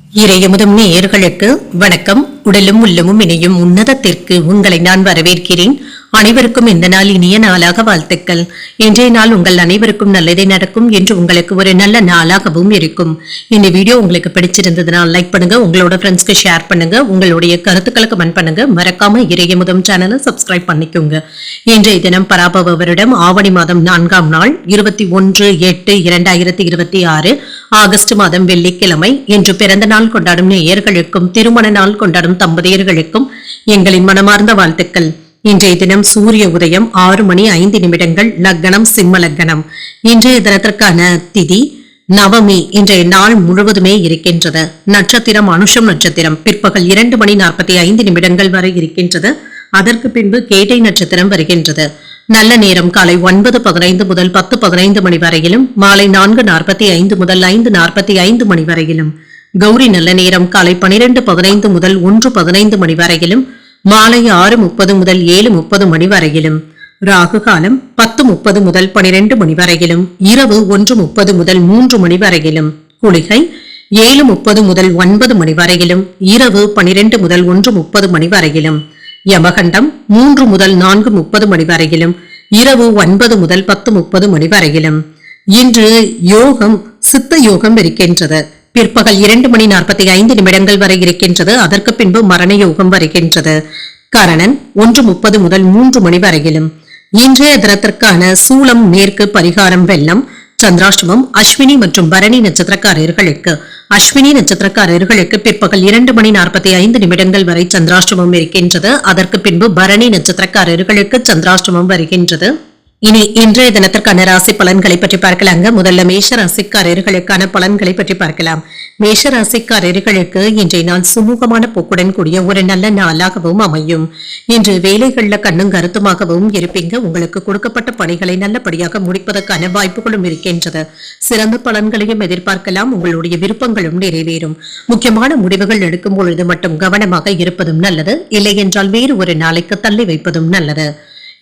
இறையமுதம் நேயர்களுக்கு வணக்கம். உடலும் உள்ளமும் இணையும் உன்னதத்திற்கு உங்களை நான் வரவேற்கிறேன். அனைவருக்கும் இந்த நாள் இனிய நாளாக வாழ்த்துக்கள். இன்றைய நாள் உங்கள் அனைவருக்கும் நல்லதே நடக்கும் என்று உங்களுக்கு ஒரு நல்ல நாளாகவும் இருக்கும். இந்த வீடியோ உங்களுக்கு பிடிச்சிருந்ததுனால் லைக் பண்ணுங்க, உங்களோட ஃப்ரெண்ட்ஸ்க்கு ஷேர் பண்ணுங்க, உங்களுடைய கருத்துக்களை கமெண்ட் பண்ணுங்க. மறக்காம இறையமுதம் சேனலை சப்ஸ்கிரைப் பண்ணிக்கோங்க. இன்றைய தினம் பராபவ வருடம் ஆவணி மாதம் 4ஆம் நாள் 21/8/2026 ஆகஸ்ட் மாதம் வெள்ளிக்கிழமை. இன்று பிறந்த நாள் கொண்டாடும் நேயர்களுக்கும் திருமண நாள் கொண்டாடும் தம்பதியர்களுக்கும் எங்களின் மனமார்ந்த வாழ்த்துக்கள். இன்றைய தினம் சூரிய உதயம் 6:05 லக்னம் சிம்ம லக்னம். இன்றைய தினத்திற்கான திதி நவமி. இன்றைய நாள் முழுவதுமே இருக்கின்றது. நட்சத்திரம் அனுஷம் நட்சத்திரம் பிற்பகல் 2:45 வரை இருக்கின்றது. அதற்கு பின்பு கேட்டை நட்சத்திரம் வருகின்றது. நல்ல நேரம் காலை 9:15 முதல் 10:15 மணி வரையிலும், மாலை 4:45 முதல் 5:45 மணி வரையிலும். கௌரி நல்ல நேரம் காலை 12:15 முதல் 1:15 மணி வரையிலும், மாலை 6:30 முதல் 7:30 மணி வரையிலும். ராகு காலம் 10:30 முதல் 12 மணி வரையிலும், இரவு 1:30 முதல் 3 மணி வரையிலும். குளிகை 7:30 முதல் 9 மணி வரையிலும், இரவு 12 முதல் 1:30 மணி வரையிலும். யமகண்டம் 3 முதல் 4:30 மணி வரையிலும், இரவு 9 முதல் 10:30 மணி வரையிலும். இன்று யோகம் சித்த யோகம் இருக்கின்றது. பிற்பகல் 2:45 வரை இருக்கின்றது. அதற்கு பின்பு மரண யோகம் வருகின்றது. கரணன் 1:30 முதல் 3 மணி வரையிலும். இன்றைய தினத்திற்கான சூலம் மேற்கு, பரிகாரம் வெள்ளம். சந்திராஷ்டமம் அஸ்வினி மற்றும் பரணி நட்சத்திரக்காரர்களுக்கு. அஸ்வினி நட்சத்திரக்காரர்களுக்கு பிற்பகல் 2:45 வரை சந்திராஷ்டமம் இருக்கின்றது. அதற்கு பின்பு பரணி நட்சத்திரக்காரர்களுக்கு சந்திராஷ்டமம் வருகின்றது. இனி இன்றைய தினத்திற்கான ராசி பலன்களை பற்றி பார்க்கலாங்க. முதல்ல மேஷ ராசிக்காரர்களுக்கான பலன்களை பற்றி பார்க்கலாம். மேஷ ராசிக்காரர்களுக்கு இன்றைய நாள் சுமூகமான போக்குடன் கூடிய ஒரு நல்ல நாளாகவும் அமையும். இன்று வேலைகள்ல கண்ணும் கருத்துமாகவும் இருப்பீங்க. உங்களுக்கு கொடுக்கப்பட்ட பணிகளை நல்லபடியாக முடிப்பதற்கான வாய்ப்புகளும் இருக்கின்றது. சிறந்த பலன்களையும் எதிர்பார்க்கலாம். உங்களுடைய விருப்பங்களும் நிறைவேறும். முக்கியமான முடிவுகள் எடுக்கும் பொழுது மட்டும் கவனமாக இருப்பதும் நல்லது. இல்லை என்றால் வேறு ஒரு நாளைக்கு தள்ளி வைப்பதும் நல்லது.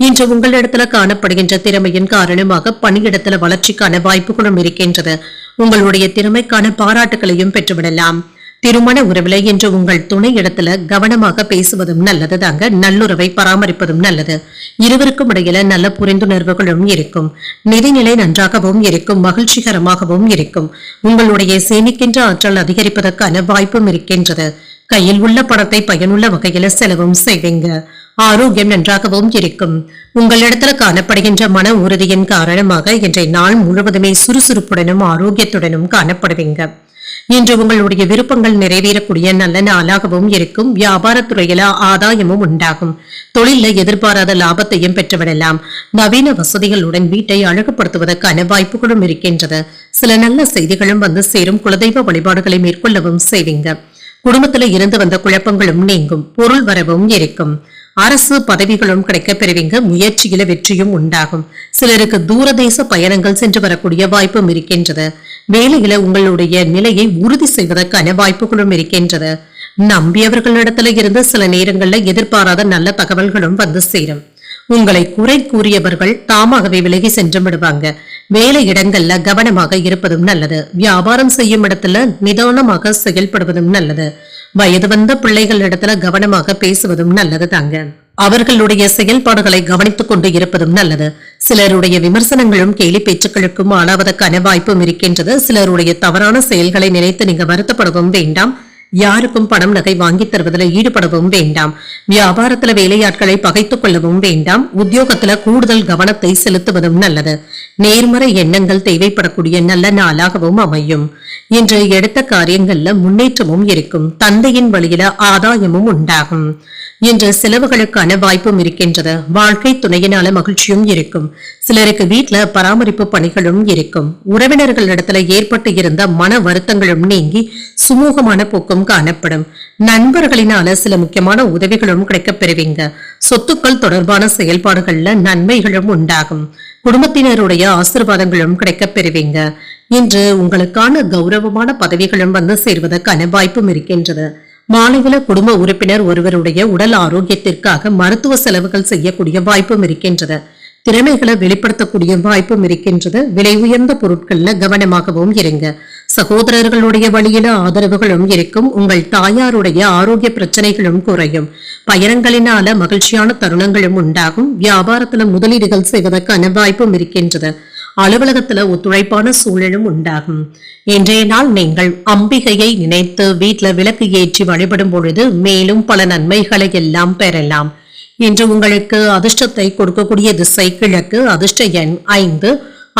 இன்று உங்களிடத்துல காணப்படுகின்ற திறமையின் காரணமாக பணியிடத்துல வளர்ச்சிக்கான வாய்ப்புகளும் இருக்கின்றது. உங்களுடைய திறமைக்கான பாராட்டுகளையும் பெற்றுவிடலாம். திருமண உறவுல இன்று உங்கள் துணை இடத்துல கவனமாக பேசுவதும் நல்லது தாங்க. நல்லுறவை பராமரிப்பதும் நல்லது. இருவருக்கும் இடையில நல்ல புரிந்துணர்வுகளும் இருக்கும். நிதிநிலை நன்றாகவும் இருக்கும். மகிழ்ச்சிகரமாகவும் இருக்கும். உங்களுடைய சேமிக்கின்ற ஆற்றல் அதிகரிப்பதற்கான வாய்ப்பும் இருக்கின்றது. கையில் உள்ள பணத்தை பயனுள்ள வகையில செலவும் செய்வீங்க. ஆரோக்கியம் நன்றாகவும் இருக்கும். உங்களிடத்துல காணப்படுகின்ற மன உறுதியின் காரணமாக இன்றைய நாள் முழுவதுமே சுறுசுறுப்புடனும் ஆரோக்கியத்துடனும் காணப்படுவீங்க. இன்று உங்களுடைய விருப்பங்கள் நிறைவேறக்கூடிய நல்ல நாளாகவும் இருக்கும். வியாபாரத்துறையில ஆதாயமும் உண்டாகும். தொழில எதிர்பாராத லாபத்தையும் பெற்றுவிடலாம். நவீன வசதிகளுடன் வீட்டை அழகுபடுத்துவதற்கான வாய்ப்புகளும் இருக்கின்றது. சில நல்ல செய்திகளும் வந்து சேரும். குலதெய்வ வழிபாடுகளை மேற்கொள்ளவும் செய்வீங்க. குடும்பத்துல இருந்து வந்த குழப்பங்களும் நீங்கும். பொருள் வரவும் இருக்கும். அரசு பதவிகளும் கிடைக்க பெறுவீங்க. முயற்சியில வெற்றியும் உண்டாகும். சிலருக்கு தூரதேச பயணங்கள் சென்று வரக்கூடிய வாய்ப்பும் இருக்கின்றது. வேலையில உங்களுடைய நிலையை உறுதி செய்வதற்கான வாய்ப்புகளும் இருக்கின்றது. நம்பியவர்களிடத்துல இருந்து சில நேரங்கள்ல எதிர்பாராத நல்ல தகவல்களும் வந்து சேரும். உங்களை குறை கூறியவர்கள் தாமாகவே விலகி சென்று விடுவாங்க. வேலை இடங்கள்ல கவனமாக இருப்பதும் நல்லது. வியாபாரம் செய்யும் இடத்துல நிதானமாக செயல்படுவதும் நல்லது. வயது வந்த பிள்ளைகள் இடத்துல கவனமாக பேசுவதும் நல்லது தாங்க. அவர்களுடைய செயல்பாடுகளை கவனித்துக் கொண்டு இருப்பதும் நல்லது. சிலருடைய விமர்சனங்களும் கேலி பேச்சுக்களுக்கும் ஆளாவதற்கான வாய்ப்பும் இருக்கின்றது. சிலருடைய தவறான செயல்களை நினைத்து நீங்க வருத்தப்படவும் வேண்டாம். யாருக்கும் பணம் நகை வாங்கி தருவதில் ஈடுபடவும் வேண்டாம். வியாபாரத்துல வேலையாட்களை பகைத்துக் கொள்ளவும் வேண்டாம். உத்தியோகத்துல கூடுதல் கவனத்தை செலுத்துவதும் நல்லது. நேர்மறை எண்ணங்கள் தேவைப்படக்கூடிய நல்ல நாளாகவும் அமையும். இன்று எடுத்த காரியங்கள்ல முன்னேற்றமும் இருக்கும். தந்தையின் வழியில ஆதாயமும் உண்டாகும். இன்று செலவுகளுக்கான வாய்ப்பும் இருக்கின்றது. வாழ்க்கை துணையினால மகிழ்ச்சியும் இருக்கும். சிலருக்கு வீட்டுல பராமரிப்பு பணிகளும் இருக்கும். உறவினர்களிடத்துல ஏற்பட்டு இருந்த மன வருத்தங்களும் நீங்கி சுமூகமான போக்கும் காணப்படும். நண்பர்களினால சில முக்கியமான உதவிகளும் கிடைக்கப் பெறுவீங்க. சொத்துக்கள் தொடர்பான செயல்பாடுகள்ல நன்மைகளும் உண்டாகும். குடும்பத்தினருடைய ஆசீர்வாதங்களும் கிடைக்கப் பெறுவீங்க. இன்று உங்களுக்கான கௌரவமான பதவிகளும் வந்து சேர்வதற்கான வாய்ப்பும் இருக்கின்றது. மாலையில குடும்ப உறுப்பினர் ஒருவருடைய உடல் ஆரோக்கியத்திற்காக மருத்துவ செலவுகள் செய்யக்கூடிய வாய்ப்பும் இருக்கின்றது. திறமைகளை வெளிப்படுத்தக்கூடிய வாய்ப்பும் இருக்கின்றது. விலை உயர்ந்த பொருட்கள்ல கவனமாகவும் இருங்க. சகோதரர்களுடைய வழியில ஆதரவுகளும் இருக்கும். உங்கள் தாயாருடைய ஆரோக்கிய பிரச்சனைகளும் குறையும். பயணங்களினால மகிழ்ச்சியான தருணங்களும் உண்டாகும். வியாபாரத்துல முதலீடுகள் செய்வதற்கான வாய்ப்பும் இருக்கின்றது. அலுவலகத்துல ஒத்துழைப்பான சூழலும் உண்டாகும். இன்றைய நாள் நீங்கள் அம்பிகையை நினைத்து வீட்டுல விளக்கு ஏற்றி வழிபடும் பொழுது மேலும் பல நன்மைகளை எல்லாம் பெறலாம். இன்று உங்களுக்கு அதிர்ஷ்டத்தை கொடுக்கக்கூடிய திசை கிழக்கு, அதிர்ஷ்ட எண் 5,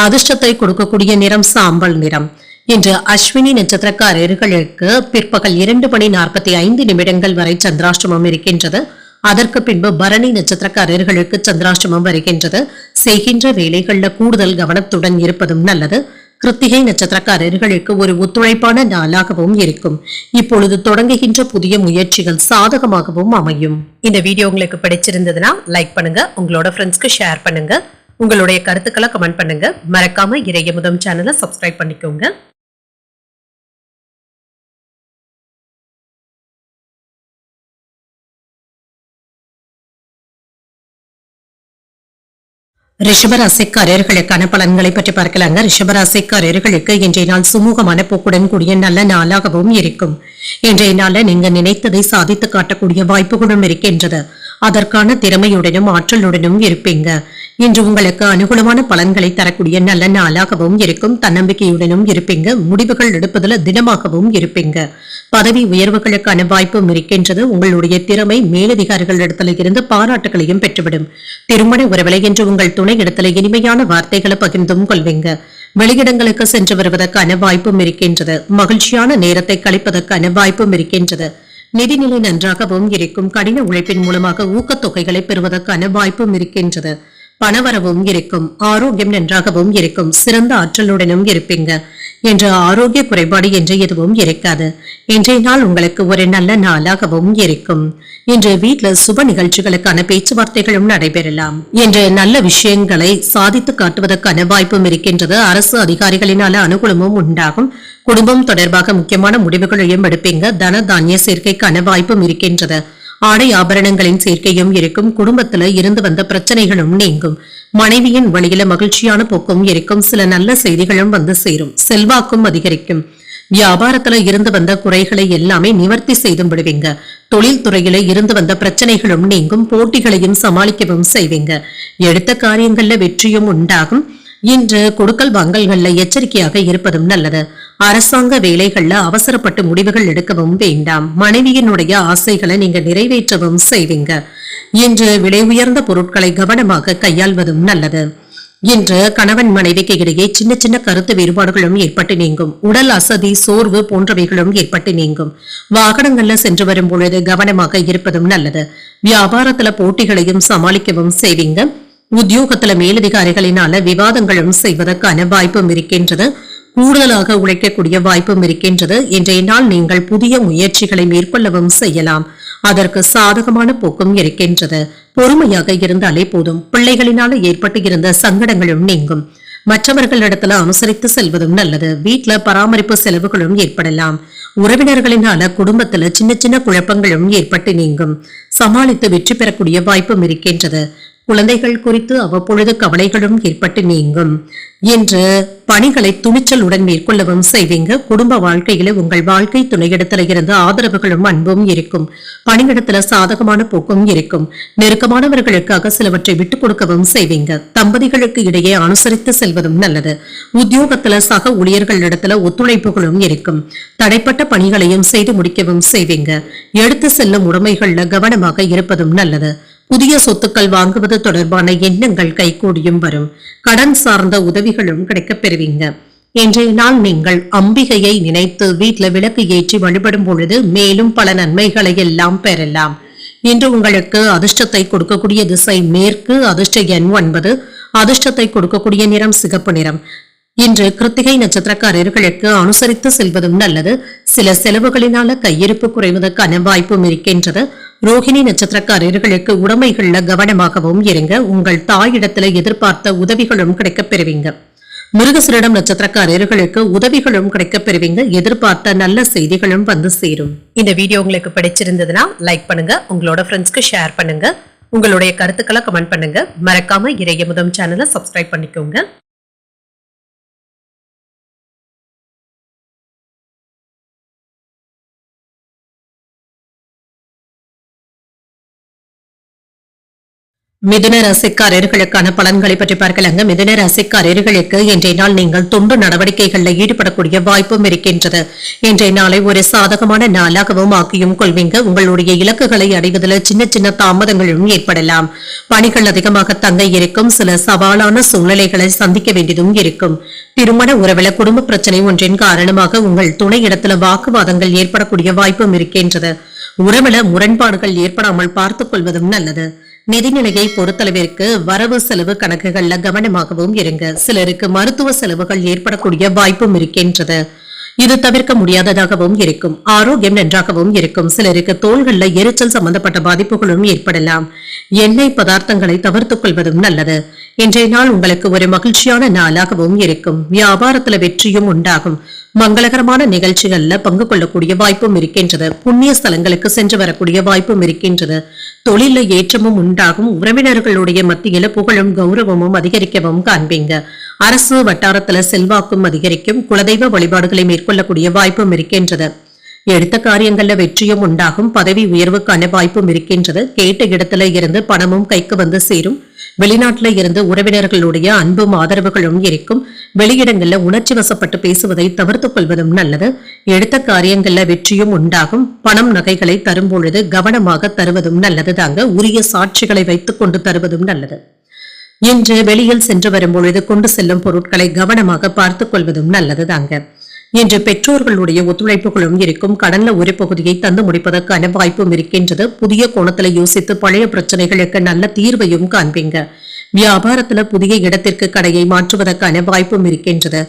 அதிர்ஷ்டத்தை கொடுக்கக்கூடிய நிறம் சாம்பல் நிறம். இன்று அஸ்வினி நட்சத்திரக்காரர்களுக்கு பிற்பகல் 2:45 வரை சந்திராஷ்டமம் இருக்கின்றது. அதற்கு பின்பு பரணி நட்சத்திரக்காரர்களுக்கு சந்திராஷ்டமம் வருகின்றது. செய்கின்ற வேலைகள்ல கூடுதல் கவனத்துடன் இருப்பதும் நல்லது. கிருத்திகை நட்சத்திரக்காரர்களுக்கு ஒரு ஒத்துழைப்பான நாளாகவும் இருக்கும். இப்பொழுது தொடங்குகின்ற புதிய முயற்சிகள் சாதகமாகவும் அமையும். இந்த வீடியோ உங்களுக்கு பிடிச்சிருந்ததுன்னா லைக் பண்ணுங்க, உங்களோட ஃப்ரெண்ட்ஸ்க்கு ஷேர் பண்ணுங்க, உங்களுடைய கருத்துக்களை கமெண்ட் பண்ணுங்க. மறக்காம இறையமுதம் சேனலை சப்ஸ்கிரைப் பண்ணிக்கோங்க. ரிஷபராசிக்காரர்களுக்கான பலன்களை பற்றி பார்க்கலாங்க. ரிஷபராசிக்காரர்களுக்கு இன்றைய நாள் சுமூகமான போக்குடன் கூடிய நல்ல நாளாகவும் இருக்கும். இன்றைய நாள்ல நீங்க நினைத்ததை சாதித்து காட்டக்கூடிய வாய்ப்புகளும் இருக்கின்றது. அதற்கான திறமையுடனும் ஆற்றலுடனும் இருப்பீங்க. இன்று உங்களுக்கு அனுகூலமான பலன்களை தரக்கூடிய நல்ல நாளாகவும் இருக்கும். தன்னம்பிக்கையுடனும் இருப்பீங்க. முடிவுகள் எடுப்பதில் திடமாகவும் இருப்பீங்க. பதவி உயர்வுகளுக்கான வாய்ப்பும் இருக்கின்றது. உங்களுடைய திறமை மேலதிகாரிகளிடத்துல இருந்து பாராட்டுகளையும் பெற்றுவிடும். திருமண உறவிலை என்று உங்கள் துணை இடத்துல இனிமையான வார்த்தைகளை பகிர்ந்தும் கொள்வீங்க. வெளியிடங்களுக்கு சென்று வருவதற்கான வாய்ப்பும் இருக்கின்றது. மகிழ்ச்சியான நேரத்தை கழிப்பதற்கான வாய்ப்பும் இருக்கின்றது. நிதிநிலை நன்றாகவும் இருக்கும். கடின உழைப்பின் மூலமாக ஊக்கத்தொகைகளை பெறுவதற்கான வாய்ப்பும் இருக்கின்றது. பணவரவும் இருக்கும். ஆரோக்கியம் நன்றாகவும் இருக்கும். சிறந்த ஆற்றலுடனும் இருப்பீங்க. என்ற ஆரோக்கிய குறைபாடு என்று எதுவும் இருக்காது. இன்றைய நாள் உங்களுக்கு ஒரு நல்ல நாளாகவும் இருக்கும். இன்று வீட்டுல சுப நிகழ்ச்சிகளுக்கான பேச்சுவார்த்தைகளும் நடைபெறலாம். இன்று நல்ல விஷயங்களை சாதித்து காட்டுவதற்கான வாய்ப்பும் இருக்கின்றது. அரசு அதிகாரிகளினால அனுகூலமும் உண்டாகும். குடும்பம் தொடர்பாக முக்கியமான முடிவுகளையும் எடுப்பீங்க. தன தானிய சேர்க்கைக்கான வாய்ப்பும் இருக்கின்றது. ஆடை ஆபரணங்களின் சேர்க்கையும் இருக்கும். குடும்பத்துல இருந்து வந்த பிரச்சனைகளும் நீங்கும். மனைவியின் வழியில மகிழ்ச்சியான போக்கும் இருக்கும். சில நல்ல செய்திகளும் வந்து சேரும். செல்வாக்கும் அதிகரிக்கும். வியாபாரத்துல இருந்து வந்த குறைகளை எல்லாமே நிவர்த்தி செய்தும் விடுவீங்க. தொழில் துறையில இருந்து வந்த பிரச்சனைகளும் நீங்கும். போட்டிகளையும் சமாளிக்கவும் செய்வீங்க. எடுத்த காரியங்கள்ல வெற்றியும் உண்டாகும். இன்று கொடுக்கல் வாங்கல்கள்ல எச்சரிக்கையாக இருப்பதும் நல்லது. அரசாங்க வேலைகள்ல அவசரப்பட்டு முடிவுகள் எடுக்கவும் வேண்டாம். மனைவியினுடைய ஆசைகளை நீங்க நிறைவேற்றவும் செய்வீங்க. இன்று விலை உயர்ந்த பொருட்களை கவனமாக கையாள்வதும் நல்லது. இன்று கணவன் மனைவிக்கு இடையே சின்ன சின்ன கருத்து வேறுபாடுகளும் ஏற்பட்டு நீங்கும். உடல் அசதி, சோர்வு போன்றவைகளும் ஏற்பட்டு நீங்கும். வாகனங்கள்ல சென்று வரும் பொழுது கவனமாக இருப்பதும் நல்லது. வியாபாரத்துல போட்டிகளையும் சமாளிக்கவும் செய்வீங்க. உத்தியோகத்துல மேலதிகாரிகளினால விவாதங்களும் செய்வதற்கான வாய்ப்பும் இருக்கின்றது. கூடுதலாக உழைக்கக்கூடிய வாய்ப்பும் இருக்கின்றது. இன்றைய நாள் நீங்கள் புதிய முயற்சிகளை மேற்கொள்ளவும் செய்யலாம். அதற்கு சாதகமான போக்கும் இருக்கின்றது. பொறுமையாக இருந்தாலே போதும். பிள்ளைகளினால ஏற்பட்டு இருந்த சங்கடங்களும் நீங்கும். மற்றவர்களிடத்துல அனுசரித்து செல்வதும் நல்லது. வீட்டுல பராமரிப்பு செலவுகளும் ஏற்படலாம். உறவினர்களினால குடும்பத்துல சின்ன சின்ன குழப்பங்களும் ஏற்பட்டு நீங்கும். சமாளித்து வெற்றி பெறக்கூடிய வாய்ப்பும் இருக்கின்றது. குழந்தைகள் குறித்து அவ்வப்பொழுது கவலைகளும் ஏற்பட்டு நீங்கும். இன்று பணிகளை துணிச்சலுடன் மேற்கொள்ளவும் செய்வீங்க. குடும்ப வாழ்க்கையில உங்கள் வாழ்க்கை துணையிடத்துல இருந்து ஆதரவுகளும் அன்பும் இருக்கும். பணியிடத்துல சாதகமான போக்கும் இருக்கும். நெருக்கமானவர்களுக்காக சிலவற்றை விட்டுக் கொடுக்கவும் செய்வீங்க. தம்பதிகளுக்கு இடையே அனுசரித்து செல்வதும் நல்லது. உத்தியோகத்துல சக ஊழியர்களிடத்துல ஒத்துழைப்புகளும் இருக்கும். தடைப்பட்ட பணிகளையும் செய்து முடிக்கவும் செய்வீங்க. எடுத்து செல்லும் உடைமைகள்ல கவனமாக இருப்பதும் நல்லது. புதிய சொத்துக்கள் வாங்குவது தொடர்பான எண்ணங்கள் கைகூடியும் வரும். கடன் சார்ந்த உதவிகளும் கிடைக்கப் பெறுவீங்க. இன்றைய நாள் நீங்கள் அம்பிகையை நினைத்து வீட்டுல விளக்கு ஏற்றி வழிபடும் பொழுது மேலும் பல நன்மைகளை எல்லாம் பெறலாம். இன்று உங்களுக்கு அதிர்ஷ்டத்தை கொடுக்கக்கூடிய திசை மேற்கு, அதிர்ஷ்ட எண் 9, அதிர்ஷ்டத்தை கொடுக்கக்கூடிய நிறம் சிகப்பு நிறம். இன்று கிருத்திகை நட்சத்திரக்காரர்களுக்கு அனுசரித்து செல்வதும் நல்லது. சில செலவுகளினால கையிருப்பு குறைவதற்கான வாய்ப்பும் இருக்கின்றது. ரோஹிணி நட்சத்திரக்காரர்களுக்கு உடைமைகள்ல கவனமாகவும் இருங்க. உங்கள் தாயிடத்துல எதிர்பார்த்த உதவிகளும் கிடைக்கப் பெறுவீங்க. மிருகசீரிடம் நட்சத்திரக்காரர்களுக்கு உதவிகளும் கிடைக்கப் பெறுவீங்க. எதிர்பார்த்த நல்ல செய்திகளும் வந்து சேரும். இந்த வீடியோ உங்களுக்கு பிடிச்சிருந்ததுன்னா லைக் பண்ணுங்க, உங்களோட ஃப்ரெண்ட்ஸ்க்கு ஷேர் பண்ணுங்க, உங்களுடைய கருத்துக்களை கமெண்ட் பண்ணுங்க. மறக்காம இறையமுதம் சேனலை சப்ஸ்கிரைப் பண்ணிக்கோங்க. மிதுன ராசிக்காரர்களுக்கான பலன்களை பற்றி பார்க்கலாங்க. மிதுன ராசிக்காரர்களுக்கு இன்றைய நாள் நீங்கள் தொண்டு நடவடிக்கைகளில் ஈடுபடக்கூடிய வாய்ப்பும் இருக்கின்றது. இன்றைய நாளை ஒரு சாதகமான நாளாகவும் ஆக்கியும் கொள்வீங்க. உங்களுடைய இலக்குகளை அடைவதில் சின்ன சின்ன தாமதங்களும் ஏற்படலாம். பணிகள் அதிகமாக தங்க இருக்கும். சில சவாலான சூழ்நிலைகளை சந்திக்க வேண்டியதும் இருக்கும். திருமண உறவில குடும்ப பிரச்சனை ஒன்றின் காரணமாக உங்கள் துணை இடத்துல வாக்குவாதங்கள் ஏற்படக்கூடிய வாய்ப்பும் இருக்கின்றது. உறவில முரண்பாடுகள் ஏற்படாமல் பார்த்துக் கொள்வதும் நல்லது. நிதிநிலையை பொறுத்தளவிற்கு வரவு செலவு கணக்குகள்ல கவனமாகவும் இருங்க. சிலருக்கு மருத்துவ செலவுகள் ஏற்படக்கூடிய வாய்ப்பும் இருக்கின்றது. இது தவிர்க்க முடியாததாகவும் இருக்கும். ஆரோக்கியம் நன்றாகவும் இருக்கும். சிலருக்கு தோள்கள்ல எரிச்சல் சம்பந்தப்பட்ட பாதிப்புகளும் ஏற்படலாம். எண்ணெய் பதார்த்தங்களை தவிர்த்துக் கொள்வதும் நல்லது. இன்றைய நாள் உங்களுக்கு ஒரு மகிழ்ச்சியான நாளாகவும் இருக்கும். வியாபாரத்துல வெற்றியும் உண்டாகும். மங்களகரமான நிகழ்ச்சிகள்ல பங்கு கொள்ளக்கூடிய வாய்ப்பும் இருக்கின்றது. புண்ணிய ஸ்தலங்களுக்கு சென்று வரக்கூடிய வாய்ப்பும் இருக்கின்றது. தொழில ஏற்றமும் உண்டாகும். உறவினர்களுடைய மத்தியில புகழும் கௌரவமும் அதிகரிக்கவும் காண்பீங்க. அரசு வட்டாரத்துல செல்வாக்கும் அதிகரிக்கும். குலதெய்வ வழிபாடுகளை மேற்கொள்ளக்கூடிய வாய்ப்பும் இருக்கின்றது. எடுத்த காரியங்கள்ல வெற்றியும் உண்டாகும். பதவி உயர்வுக்கான வாய்ப்பும் இருக்கின்றது. கேட்ட இடத்துல இருந்து பணமும் கைக்கு வந்து சேரும். வெளிநாட்டுல இருந்து உறவினர்களுடைய அன்பும் ஆதரவுகளும் இருக்கும். வெளியிடங்கள்ல உணர்ச்சி வசப்பட்டு பேசுவதை தவிர்த்துக் கொள்வதும் நல்லது. எடுத்த காரியங்கள்ல வெற்றியும் உண்டாகும். பணம் நகைகளை தரும் பொழுது கவனமாக தருவதும் நல்லது தாங்க. உரிய சாட்சிகளை வைத்துக் கொண்டு தருவதும் நல்லது. இன்று வெளியில் சென்று வரும் பொழுது கொண்டு செல்லும் பொருட்களை கவனமாக பார்த்துக் கொள்வதும் நல்லது தாங்க. இன்று பெற்றோர்களுடைய ஒத்துழைப்புகளும் இருக்கும். கடன்ல ஒரு பகுதியை தந்து முடிப்பதற்கான வாய்ப்பும் இருக்கின்றது. புதிய கோணத்துல யோசித்து பழைய பிரச்சனைகளுக்கு நல்ல தீர்வையும் காண்பீங்க. வியாபாரத்துல புதிய இடத்திற்கு கடையை மாற்றுவதற்கான வாய்ப்பும் இருக்கின்றது.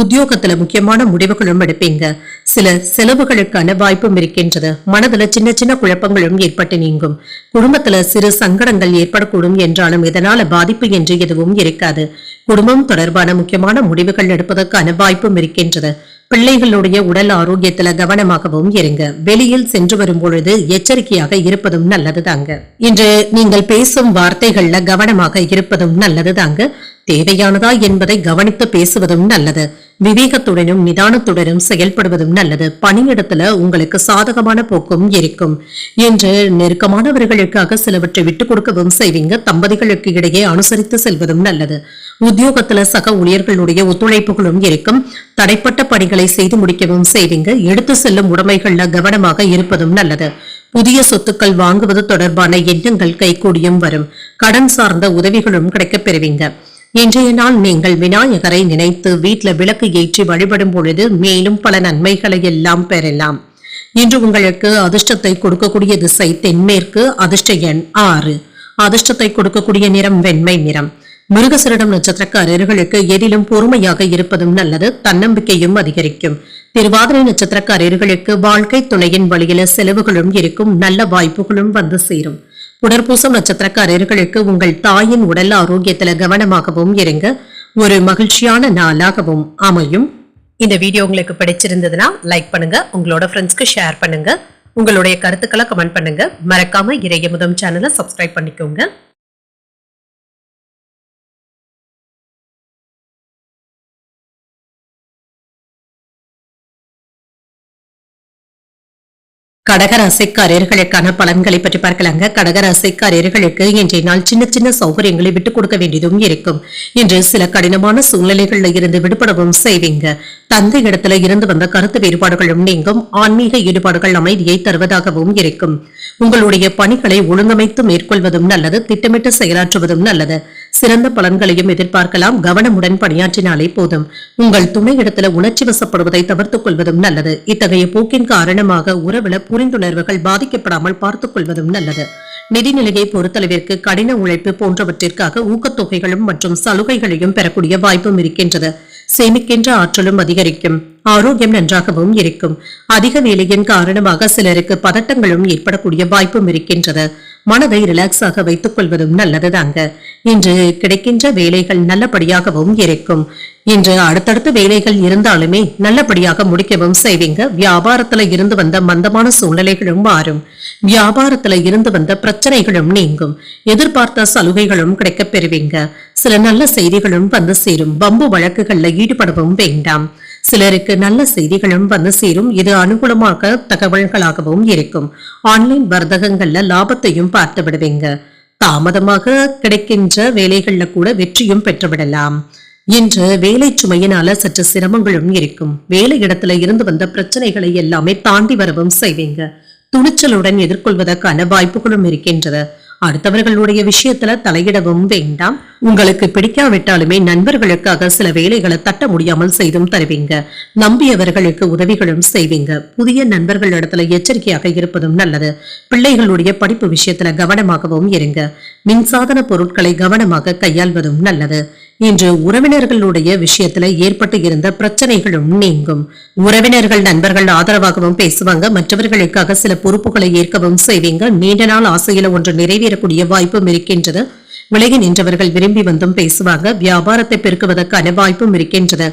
உத்தியோகத்துல முக்கியமான முடிவுகளும் எடுப்பீங்க. சில செலவுகளுக்கான வாய்ப்பும் இருக்கின்றது. மனதுல சின்ன சின்ன குழப்பங்களும் ஏற்பட்டு நீங்கும். குடும்பத்துல சிறு சங்கடங்கள் ஏற்படக்கூடும் என்றாலும் இதனால பாதிப்பு என்று எதுவும் இருக்காது. குடும்பம் தொடர்பான முக்கியமான முடிவுகள் எடுப்பதற்கான வாய்ப்பும் இருக்கின்றது. பிள்ளைகளுடைய உடல் ஆரோக்கியத்துல கவனமாகவும் இருங்க. வெளியில் சென்று வரும் பொழுது எச்சரிக்கையாக இருப்பதும் நல்லது தாங்க. இன்று நீங்கள் பேசும் வார்த்தைகள்ல கவனமாக இருப்பதும் நல்லது தாங்க. தேவையானதா என்பதை கவனித்து பேசுவதும் நல்லது. விவேகத்துடனும் நிதானத்துடனும் செயல்படுவதும் நல்லது. பணியிடத்துல உங்களுக்கு சாதகமான போக்கும் இருக்கும். இன்று நெருக்கமானவர்களுக்காக சிலவற்றை விட்டுக் கொடுக்கவும் செய்வீங்க. தம்பதிகளுக்கு இடையே அனுசரித்து செல்வதும் நல்லது. உத்தியோகத்துல சக ஊழியர்களுடைய ஒத்துழைப்புகளும் இருக்கும். தடைப்பட்ட பணிகளை செய்து முடிக்கவும் செய்வீங்க. எடுத்து செல்லும் உடைமைகள்ல கவனமாக இருப்பதும் நல்லது. புதிய சொத்துக்கள் வாங்குவது தொடர்பான எண்ணங்கள் கைகூடியும் வரும். கடன் சார்ந்த உதவிகளும் கிடைக்கப் பெறுவீங்க. இன்றைய நாள் நீங்கள் விநாயகரை நினைத்து வீட்டுல விளக்கு ஏற்றி வழிபடும் பொழுது மேலும் பல நன்மைகளை எல்லாம் பெறலாம். இன்று உங்களுக்கு அதிர்ஷ்டத்தை கொடுக்கக்கூடிய திசை தென்மேற்கு. அதிர்ஷ்ட எண் 6. அதிர்ஷ்டத்தை கொடுக்கக்கூடிய நிறம் வெண்மை நிறம். மிருகசரிடம் நட்சத்திரக்காரர்களுக்கு எதிலும் பொறுமையாக இருப்பதும் நல்லது. தன்னம்பிக்கையும் அதிகரிக்கும். திருவாதிரை நட்சத்திரக்காரர்களுக்கு வாழ்க்கை துணையின் வழியில செலவுகளும் இருக்கும். நல்ல வாய்ப்புகளும் வந்து சேரும். புனர்பூசம் நட்சத்திரக்காரர்களுக்கு உங்கள் தாயின் உடல் ஆரோக்கியத்துல கவனமாகவும் இருங்க. ஒரு மகிழ்ச்சியான நாளாகவும் அமையும். இந்த வீடியோ உங்களுக்கு பிடிச்சிருந்ததுன்னா லைக் பண்ணுங்க. உங்களோட ஃப்ரெண்ட்ஸ்க்கு ஷேர் பண்ணுங்க. உங்களுடைய கருத்துக்களை கமெண்ட் பண்ணுங்க. மறக்காம இறையமுதம் சேனலை சப்ஸ்கிரைப் பண்ணிக்கோங்க. கடகராசிக்காரர்களுக்கான பலன்களை பற்றி பார்க்கலாங்க. கடகராசிக்காரர்களுக்கு இன்றைய நாள் சின்ன சின்ன சௌகரியங்களை விட்டுக் கொடுக்க வேண்டியதும் இருக்கும். இன்று சில கடினமான சூழ்நிலைகள்ல இருந்து விடுபடவும் செய்வீங்க. தந்தை இடத்துல இருந்து வந்த கருத்து வேறுபாடுகளும் நீங்கும். ஆன்மீக ஈடுபாடுகள் அமைதியை தருவதாகவும் இருக்கும். உங்களுடைய பணிகளை ஒழுங்கமைத்து மேற்கொள்வதும் நல்லது. திட்டமிட்டு செயலாற்றுவதும் நல்லது. சிறந்த பலன்களையும் எதிர்பார்க்கலாம். கவனமுடன் பணியாற்றினாலே போதும். உங்கள் துணை இடத்துல உணர்ச்சி வசப்படுவதை தவிர்த்துக் கொள்வதும் நல்லது. இத்தகைய போக்கின் காரணமாக உறவுல புரிந்துணர்வுகள் பாதிக்கப்படாமல் பார்த்துக் கொள்வதும் நல்லது. நிதிநிலையை பொறுத்தளவிற்கு கடின உழைப்பு போன்றவற்றிற்காக ஊக்கத்தொகைகளும் மற்றும் சலுகைகளையும் பெறக்கூடிய வாய்ப்பும் இருக்கின்றது. சேமிக்கின்ற ஆற்றலும் அதிகரிக்கும். ஆரோக்கியம் நன்றாகவும் இருக்கும். அதிக வேலையின் காரணமாக சிலருக்கு பதட்டங்களும் ஏற்படக்கூடிய வாய்ப்பும் இருக்கின்றது. மனதை ரிலாக்ஸாக வைத்துக் கொள்வதும் நல்லதுதாங்க. இன்று கிடைக்கின்ற வேலைகள் நல்லபடியாகவும் இருக்கும். இன்று அடுத்தடுத்த வேலைகள் இருந்தாலுமே நல்லபடியாக முடிக்கவும் செய்வீங்க. வியாபாரத்துல இருந்து வந்த மந்தமான சூழ்நிலைகளும் மாறும். வியாபாரத்துல இருந்து வந்த பிரச்சனைகளும் நீங்கும். எதிர்பார்த்த சலுகைகளும் கிடைக்கப் பெறுவீங்க. சில நல்ல செய்திகளும் வந்து சேரும். வம்பு வழக்குகள்ல ஈடுபடவும் வேண்டாம். சிலருக்கு நல்ல செய்திகளும் வந்து சேரும். இது அனுகூலமாக தகவல்களாகவும் இருக்கும். ஆன்லைன் வர்த்தகங்கள்ல லாபத்தையும் பார்த்து விடுவீங்க. தாமதமாக கிடைக்கின்ற வேலைகள்ல கூட வெற்றியும் பெற்றுவிடலாம். இன்று வேலை சுமையினால சற்று சிரமங்களும் இருக்கும். வேலை இடத்துல இருந்து வந்த பிரச்சனைகளை எல்லாமே தாண்டி வரவும் செய்வீங்க. துணிச்சலுடன் எதிர்கொள்வதற்கான வாய்ப்புகளும் இருக்கின்றது. அடுத்தவர்களுடைய விஷயத்துல தலையிடவும் வேண்டாம். உங்களுக்கு பிடிக்காவிட்டாலுமே நண்பர்களுக்காக சில வேலைகளை தட்ட முடியாமல் செய்தும் தருவீங்க. நம்பியவர்களுக்கு உதவிகளும் செய்வீங்க. புதிய நண்பர்கள் இடத்துல எச்சரிக்கையாக இருப்பதும் நல்லது. பிள்ளைகளுடைய படிப்பு விஷயத்துல கவனமாகவும் இருங்க. மின்சாதன பொருட்களை கவனமாக கையாள்வதும் நல்லது. இன்று உறவினர்களுடைய விஷயத்துல ஏற்பட்டு இருந்த பிரச்சனைகளும் நீங்கும். உறவினர்கள் நண்பர்கள் ஆதரவாகவும் பேசுவாங்க. மற்றவர்களுக்காக சில பொறுப்புகளை ஏற்கவும் செய்வீங்க. நீண்ட நாள் ஆசையில ஒன்று நிறைவேறக்கூடிய வாய்ப்பும் இருக்கின்றது. விலகி நின்றவர்கள் விரும்பி வந்தும் பேசுவாங்க. வியாபாரத்தை பெருக்குவதற்கான வாய்ப்பும் இருக்கின்றது.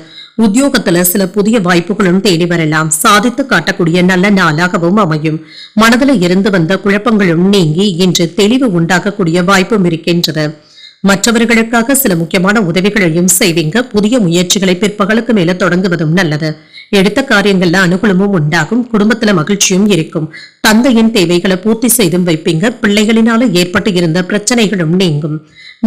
உத்தியோகத்துல சில புதிய வாய்ப்புகளும் தேடி வரலாம். சாதித்து காட்டக்கூடிய நல்ல நாளாகவும் அமையும். மனதில் இருந்து வந்த குழப்பங்களும் நீங்கி இன்று தெளிவு உண்டாகக்கூடிய வாய்ப்பும் இருக்கின்றது. மற்றவர்களுக்காக சில முக்கியமான உதவிகளையும் செய்வீங்க. புதிய முயற்சிகளை பிற்பகலுக்கு மேல தொடங்குவதும் நல்லது. எடுத்த காரியங்கள்ல அனுகூலமும் உண்டாகும். குடும்பத்துல மகிழ்ச்சியும் இருக்கும். தந்தையின் தேவைகளை பூர்த்தி செய்தும் வைப்பீங்க. பிள்ளைகளினால ஏற்பட்டு இருந்த பிரச்சனைகளும் நீங்கும்.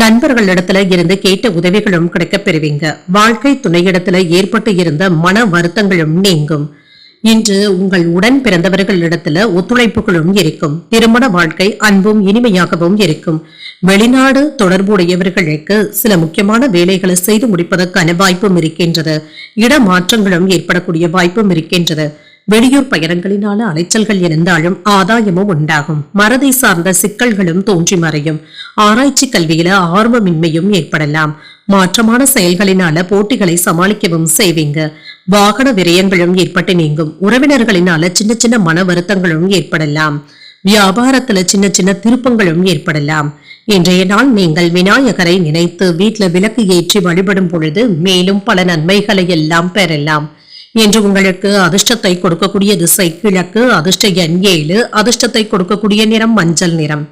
நண்பர்களிடத்துல இருந்து கேட்ட உதவிகளும் கிடைக்கப் பெறுவீங்க. வாழ்க்கை துணையிடத்துல ஏற்பட்டு இருந்த மன வருத்தங்களும் நீங்கும். இன்று உங்கள் உடன் பிறந்தவர்களிடத்துல ஒத்துழைப்புகளும் இருக்கும். திருமண வாழ்க்கை அன்பும் இனிமையாகவும் இருக்கும். வெளிநாடு தொடர்புடையவர்களுக்கு சில முக்கியமான வேலைகளை செய்து முடிப்பதற்கான வாய்ப்பும் இருக்கின்றது. இடமாற்றங்களும் ஏற்படக்கூடிய வாய்ப்பும் இருக்கின்றது. வெளியூர் பயணங்களினால அலைச்சல்கள் இருந்தாலும் ஆதாயமும் உண்டாகும். மறதி சார்ந்த சிக்கல்களும் தோன்றி மறையும். ஆராய்ச்சி கல்வியில ஆர்வமின்மையும் ஏற்படலாம். மாற்றமான செயல்களினால போட்டிகளை சமாளிக்கவும் செய்வீங்க. வாகன விரயங்களும் ஏற்பட்டு நீங்கும். உறவினர்களினால சின்ன சின்ன மன வருத்தங்களும் ஏற்படலாம். வியாபாரத்துல சின்ன சின்ன திருப்பங்களும் ஏற்படலாம். இன்றைய நாள் நீங்கள் விநாயகரை நினைத்து வீட்டுல விளக்கு ஏற்றி வழிபடும் பொழுது மேலும் பல நன்மைகளை எல்லாம் பெறலாம். என்று உங்களுக்கு அதிர்ஷ்டத்தை கொடுக்கக்கூடிய திசை கிழக்கு. அதிர்ஷ்ட எண் 7. அதிர்ஷ்டத்தை கொடுக்கக்கூடிய நிறம் மஞ்சள் நிறம்.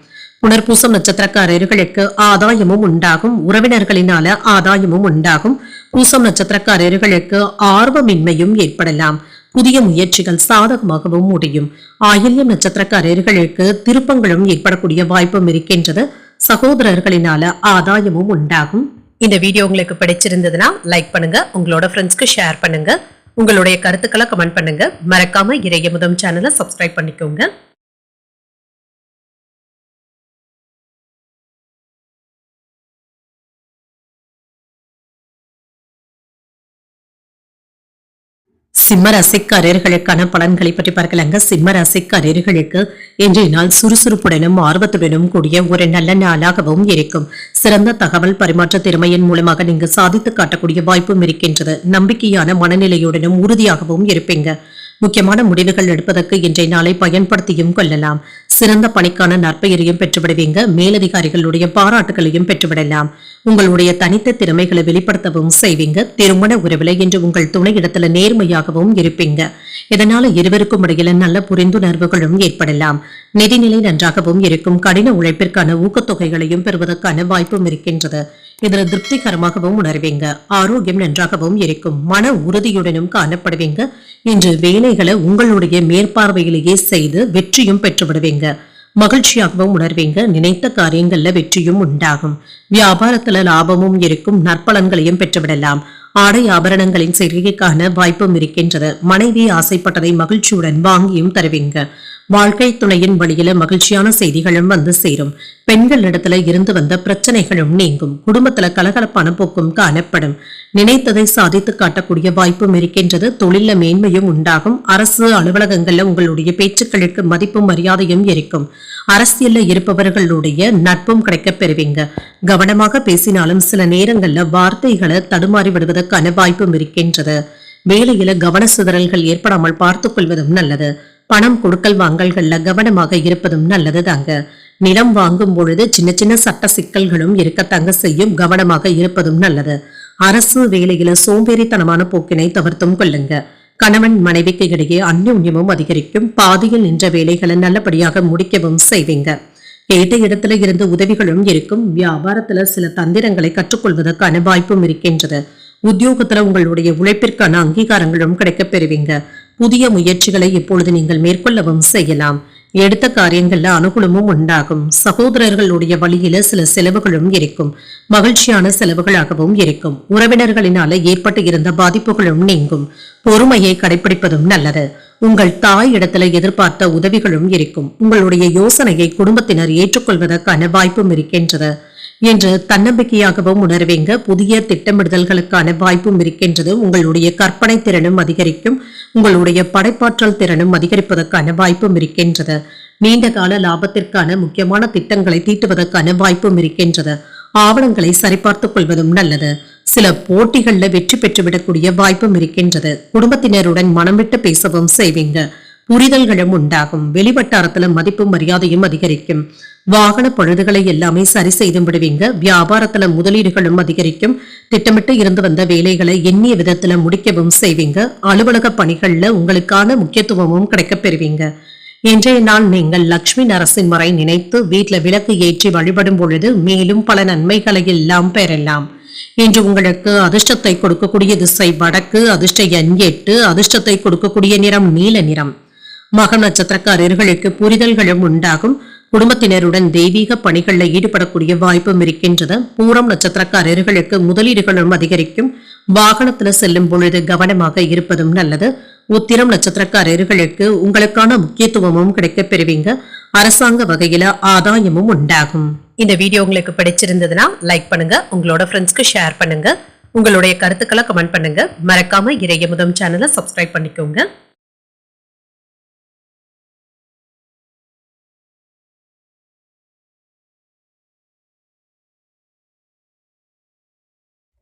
புனர்பூசம் நட்சத்திரக்காரர்களுக்கு ஆதாயமும் உண்டாகும். உறவினர்களினால ஆதாயமும் உண்டாகும். பூசம் நட்சத்திரக்காரர்களுக்கு ஆர்வமின்மையும் ஏற்படலாம். புதிய முயற்சிகள் சாதகமாகவும் முடியும். ஆயில்யம் நட்சத்திரக்காரர்களுக்கு திருப்பங்களும் ஏற்படக்கூடிய வாய்ப்பும் இருக்கின்றது. சகோதரர்களினால ஆதாயமும் உண்டாகும். இந்த வீடியோ உங்களுக்கு பிடிச்சிருந்ததுன்னா லைக் பண்ணுங்க. உங்களோட ஃப்ரெண்ட்ஸ்க்கு ஷேர் பண்ணுங்க. உங்களுடைய கருத்துக்களை கமெண்ட் பண்ணுங்க. மறக்காம இறையமுதம் சேனலை சப்ஸ்கிரைப் பண்ணிக்கோங்க. சிம்ம ராசிக்காரர்களுக்கான பலன்களை பற்றி பார்க்கலாங்க. சிம்ம ராசிக்காரர்களுக்கு இன்றைய நாள் சுறுசுறுப்புடனும் ஆர்வத்துடனும் கூடிய ஒரு நல்ல நாளாகவும் இருக்கும். சிறந்த தகவல் பரிமாற்ற திறமையின் மூலமாக நீங்க சாதித்து காட்டக்கூடிய வாய்ப்பும் இருக்கின்றது. நம்பிக்கையான மனநிலையுடனும் உறுதியாகவும் இருப்பீங்க. முக்கியமான முடிவுகள் எடுப்பதற்கு இன்றைய நாளை பயன்படுத்தியும் கொள்ளலாம். சிறந்த பணிக்கான நற்பெயரையும் பெற்றுவிடுவீங்க. மேலதிகாரிகளுடைய பாராட்டுகளையும் பெற்றுவிடலாம். உங்களுடைய தனித்த திறமைகளை வெளிப்படுத்தவும் செய்வீங்க. திருமண உறவுல இன்று உங்கள் துணையிடத்துல நேர்மையாகவும் இருப்பீங்க. இதனால இருவருக்கும் இடையில நல்ல புரிந்துணர்வுகளும் ஏற்படலாம். நிதிநிலை நன்றாகவும் இருக்கும். கடின உழைப்பிற்கான ஊக்கத்தொகைகளையும் பெறுவதற்கான வாய்ப்பும் இருக்கின்றது. இதில் திருப்திகரமாகவும் உணர்வீங்க. ஆரோக்கியம் நன்றாகவும் இருக்கும். மன உறுதியுடனும் காணப்படுவீங்க. இன்று வேலைகளை உங்களுடைய மேற்பார்வையிலேயே செய்து வெற்றியும் பெற்று விடுவீங்க. மகிழ்ச்சியாகவும் உணர்வீங்க. நினைத்த காரியங்கள்ல வெற்றியும் உண்டாகும். வியாபாரத்துல லாபமும் இருக்கும். நற்பலன்களையும் பெற்றுவிடலாம். ஆடை ஆபரணங்களின் செய்கைக்கான வாய்ப்பும் இருக்கின்றது. மனைவி ஆசைப்பட்டதை மகிழ்ச்சியுடன் வாங்கியும் தருவீங்க. வாழ்க்கை துணையின் வழியில மகிழ்ச்சியான செய்திகளும் வந்து சேரும். பெண்கள் இடத்துல இருந்து வந்த பிரச்சனைகளும் நீங்கும். குடும்பத்துல கலகலப்பான போக்கும் காணப்படும். நினைத்ததை சாதித்து காட்டக்கூடிய வாய்ப்பும் இருக்கின்றது. தொழில மேன்மையும் உண்டாகும். அரசு அலுவலகங்கள்ல உங்களுடைய பேச்சுக்களுக்கு மதிப்பும் மரியாதையும் இருக்கும். அரசியல்ல இருப்பவர்களுடைய நட்பும் கிடைக்க பெறுவீங்க. கவனமாக பேசினாலும் சில நேரங்கள்ல வார்த்தைகளை தடுமாறி விடுவதற்கான ஏற்படுவதற்கான வாய்ப்பும் இருக்கின்றது. வேலையில கவன சிதறல்கள் ஏற்படாமல் பார்த்துக் கொள்வதும் நல்லது. பணம் கொடுக்கல் வாங்கல்கள்ல கவனமாக இருப்பதும் நல்லது தாங்க. நிலம் வாங்கும் பொழுது சின்ன சின்ன சட்ட சிக்கல்களும் இருக்கத்தாங்க செய்யும். கவனமாக இருப்பதும் நல்லது. அரசு வேலையில சோம்பேறித்தனமான போக்கினை தவிர்த்தும் கொள்ளுங்க. கணவன் மனைவிக்கு இடையே அந்யோன்யமும் அதிகரிக்கும். பாதியில் நின்ற வேலைகளை நல்லபடியாக முடிக்கவும் செய்வீங்க. கேட்ட இடத்துல இருந்து உதவிகளும் இருக்கும். வியாபாரத்துல சில தந்திரங்களை கற்றுக்கொள்வதற்கான வாய்ப்பும் இருக்கின்றது. உத்தியோகத்துல உங்களுடைய உழைப்பிற்கான அங்கீகாரங்களும் கிடைக்கப் பெறுவீங்க. புதிய முயற்சிகளை இப்பொழுது நீங்கள் மேற்கொள்ளவும் செய்யலாம். எடுத்த காரியங்கள்ல அனுகூலமும் உண்டாகும். சகோதரர்களுடைய வழியில சில செலவுகளும் இருக்கும். மகிழ்ச்சியான செலவுகளாகவும் இருக்கும். உறவினர்களினால ஏற்பட்டு இருந்த பாதிப்புகளும் நீங்கும். பொறுமையை கடைபிடிப்பதும் நல்லது. உங்கள் தாய் இடத்துல எதிர்பார்த்த உதவிகளும் இருக்கும். உங்களுடைய யோசனையை குடும்பத்தினர் ஏற்றுக்கொள்வதற்கான வாய்ப்பும் இருக்கின்றது என்று தன்னம்பிக்கையாகவும் உணர்வீங்க. புதிய திட்டமிடுதல்களுக்கான வாய்ப்பும் இருக்கின்றது. உங்களுடைய கற்பனை திறனும் அதிகரிக்கும். உங்களுடைய படைப்பாற்றல் திறனும் அதிகரிப்பதற்கான வாய்ப்பும் இருக்கின்றது. நீண்ட கால லாபத்திற்கான முக்கியமான திட்டங்களை தீட்டுவதற்கான வாய்ப்பும் இருக்கின்றது. ஆவணங்களை சரிபார்த்துக் கொள்வதும் நல்லது. சில போட்டிகள்ல வெற்றி பெற்றுவிடக்கூடிய வாய்ப்பும் இருக்கின்றது. குடும்பத்தினருடன் மனம் விட்டு பேசவும் செய்வீங்க. புரிதல்களும் உண்டாகும். வெளிவட்டாரத்துல மதிப்பும் மரியாதையும் அதிகரிக்கும். வாகன பழுதுகளை எல்லாமே சரி செய்து விடுவீங்க. வியாபாரத்துல முதலீடுகளும் அதிகரிக்கும். திட்டமிட்டு இருந்து வந்த வேலைகளை எண்ணிய விதத்துல முடிக்கவும் செய்வீங்க. அலுவலக பணிகள்ல உங்களுக்கான முக்கியத்துவமும் கிடைக்கப் பெறுவீங்க. இன்றைய நாள் நீங்கள் லட்சுமி நரசிம்மரை நினைத்து வீட்டுல விளக்கு ஏற்றி வழிபடும் பொழுது மேலும் பல நன்மைகளை எல்லாம் பெறலாம். இன்று உங்களுக்கு அதிர்ஷ்டத்தை கொடுக்கக்கூடிய திசை வடக்கு. அதிர்ஷ்ட எண் 8. அதிர்ஷ்டத்தை கொடுக்கக்கூடிய நிறம் நீல நிறம். மக நட்சத்திரக்காரர்களுக்கு புரிதல்களும் உண்டாகும். குடும்பத்தினருடன் தெய்வீக பணிகளில் ஈடுபடக்கூடிய வாய்ப்பும் இருக்கின்றது. பூரம் நட்சத்திரக்காரர்களுக்கு முதலீடுகளும் அதிகரிக்கும். வாகனத்துல செல்லும் பொழுது கவனமாக இருப்பதும் நல்லது. உத்திரம் நட்சத்திரக்காரர்களுக்கு உங்களுக்கான முக்கியத்துவமும் கிடைக்கப் பெறுவீங்க. அரசாங்க வகையில ஆதாயமும் உண்டாகும். இந்த வீடியோ உங்களுக்கு பிடிச்சிருந்ததுன்னா லைக் பண்ணுங்க. உங்களோட ஃப்ரெண்ட்ஸ்க்கு ஷேர் பண்ணுங்க. உங்களுடைய கருத்துக்களை கமெண்ட் பண்ணுங்க. மறக்காம இறையமுதம் சேனலை சப்ஸ்கிரைப் பண்ணிக்கோங்க.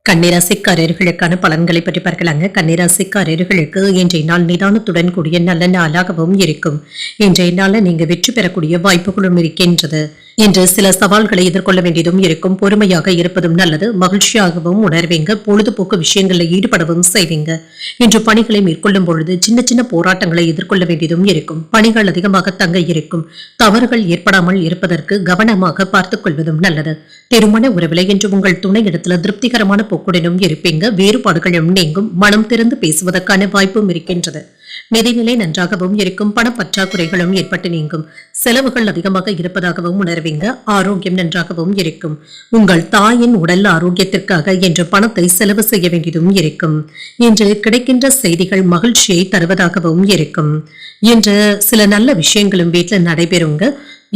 கன்னிராசிக்காரர்களுக்கான பலன்களை பற்றி பார்க்கலாங்க. கன்னிராசிக்காரர்களுக்கு இன்றைய நாள் நிதானத்துடன் கூடிய நல்ல நாளாகவும் இருக்கும். இன்றைய நாள்ல நீங்க வெற்றி பெறக்கூடிய வாய்ப்புகளும் இருக்கின்றது. இன்று சில சவால்களை எதிர்கொள்ள வேண்டியதும் இருக்கும். பொறுமையாக இருப்பதும் நல்லது. மகிழ்ச்சியாகவும் உணர்வீங்க. பொழுதுபோக்கு விஷயங்களில் ஈடுபடவும் செய்வீங்க. இன்று பணிகளை மேற்கொள்ளும் பொழுது சின்ன சின்ன போராட்டங்களை எதிர்கொள்ள வேண்டியதும் இருக்கும். பணிகள் அதிகமாக தங்க இருக்கும். தவறுகள் ஏற்படாமல் இருப்பதற்கு கவனமாக பார்த்துக் கொள்வதும் நல்லது. திருமண உறவில இன்று உங்கள் துணை இடத்துல திருப்திகரமான போக்குடனும் இருப்பீங்க. வேறுபாடுகளும் நீங்கும். மனம் திறந்து பேசுவதற்கான வாய்ப்பும் இருக்கின்றது. நிதிநிலை நன்றாகவும் இருக்கும். பணப்பற்றாக்குறைகளும் ஏற்பட்டு நீங்கும். செலவுகள் அதிகமாக இருப்பதாகவும் உணர்வீங்க. ஆரோக்கியம் நன்றாகவும் இருக்கும். உங்கள் தாயின் உடல் ஆரோக்கியத்திற்காக இன்று பணத்தை செலவு செய்ய வேண்டியதும் இருக்கும். இன்று கிடைக்கின்ற செய்திகள் மகிழ்ச்சியை தருவதாகவும் இருக்கும். இன்று சில நல்ல விஷயங்களும் வீட்டில் நடைபெறுங்க.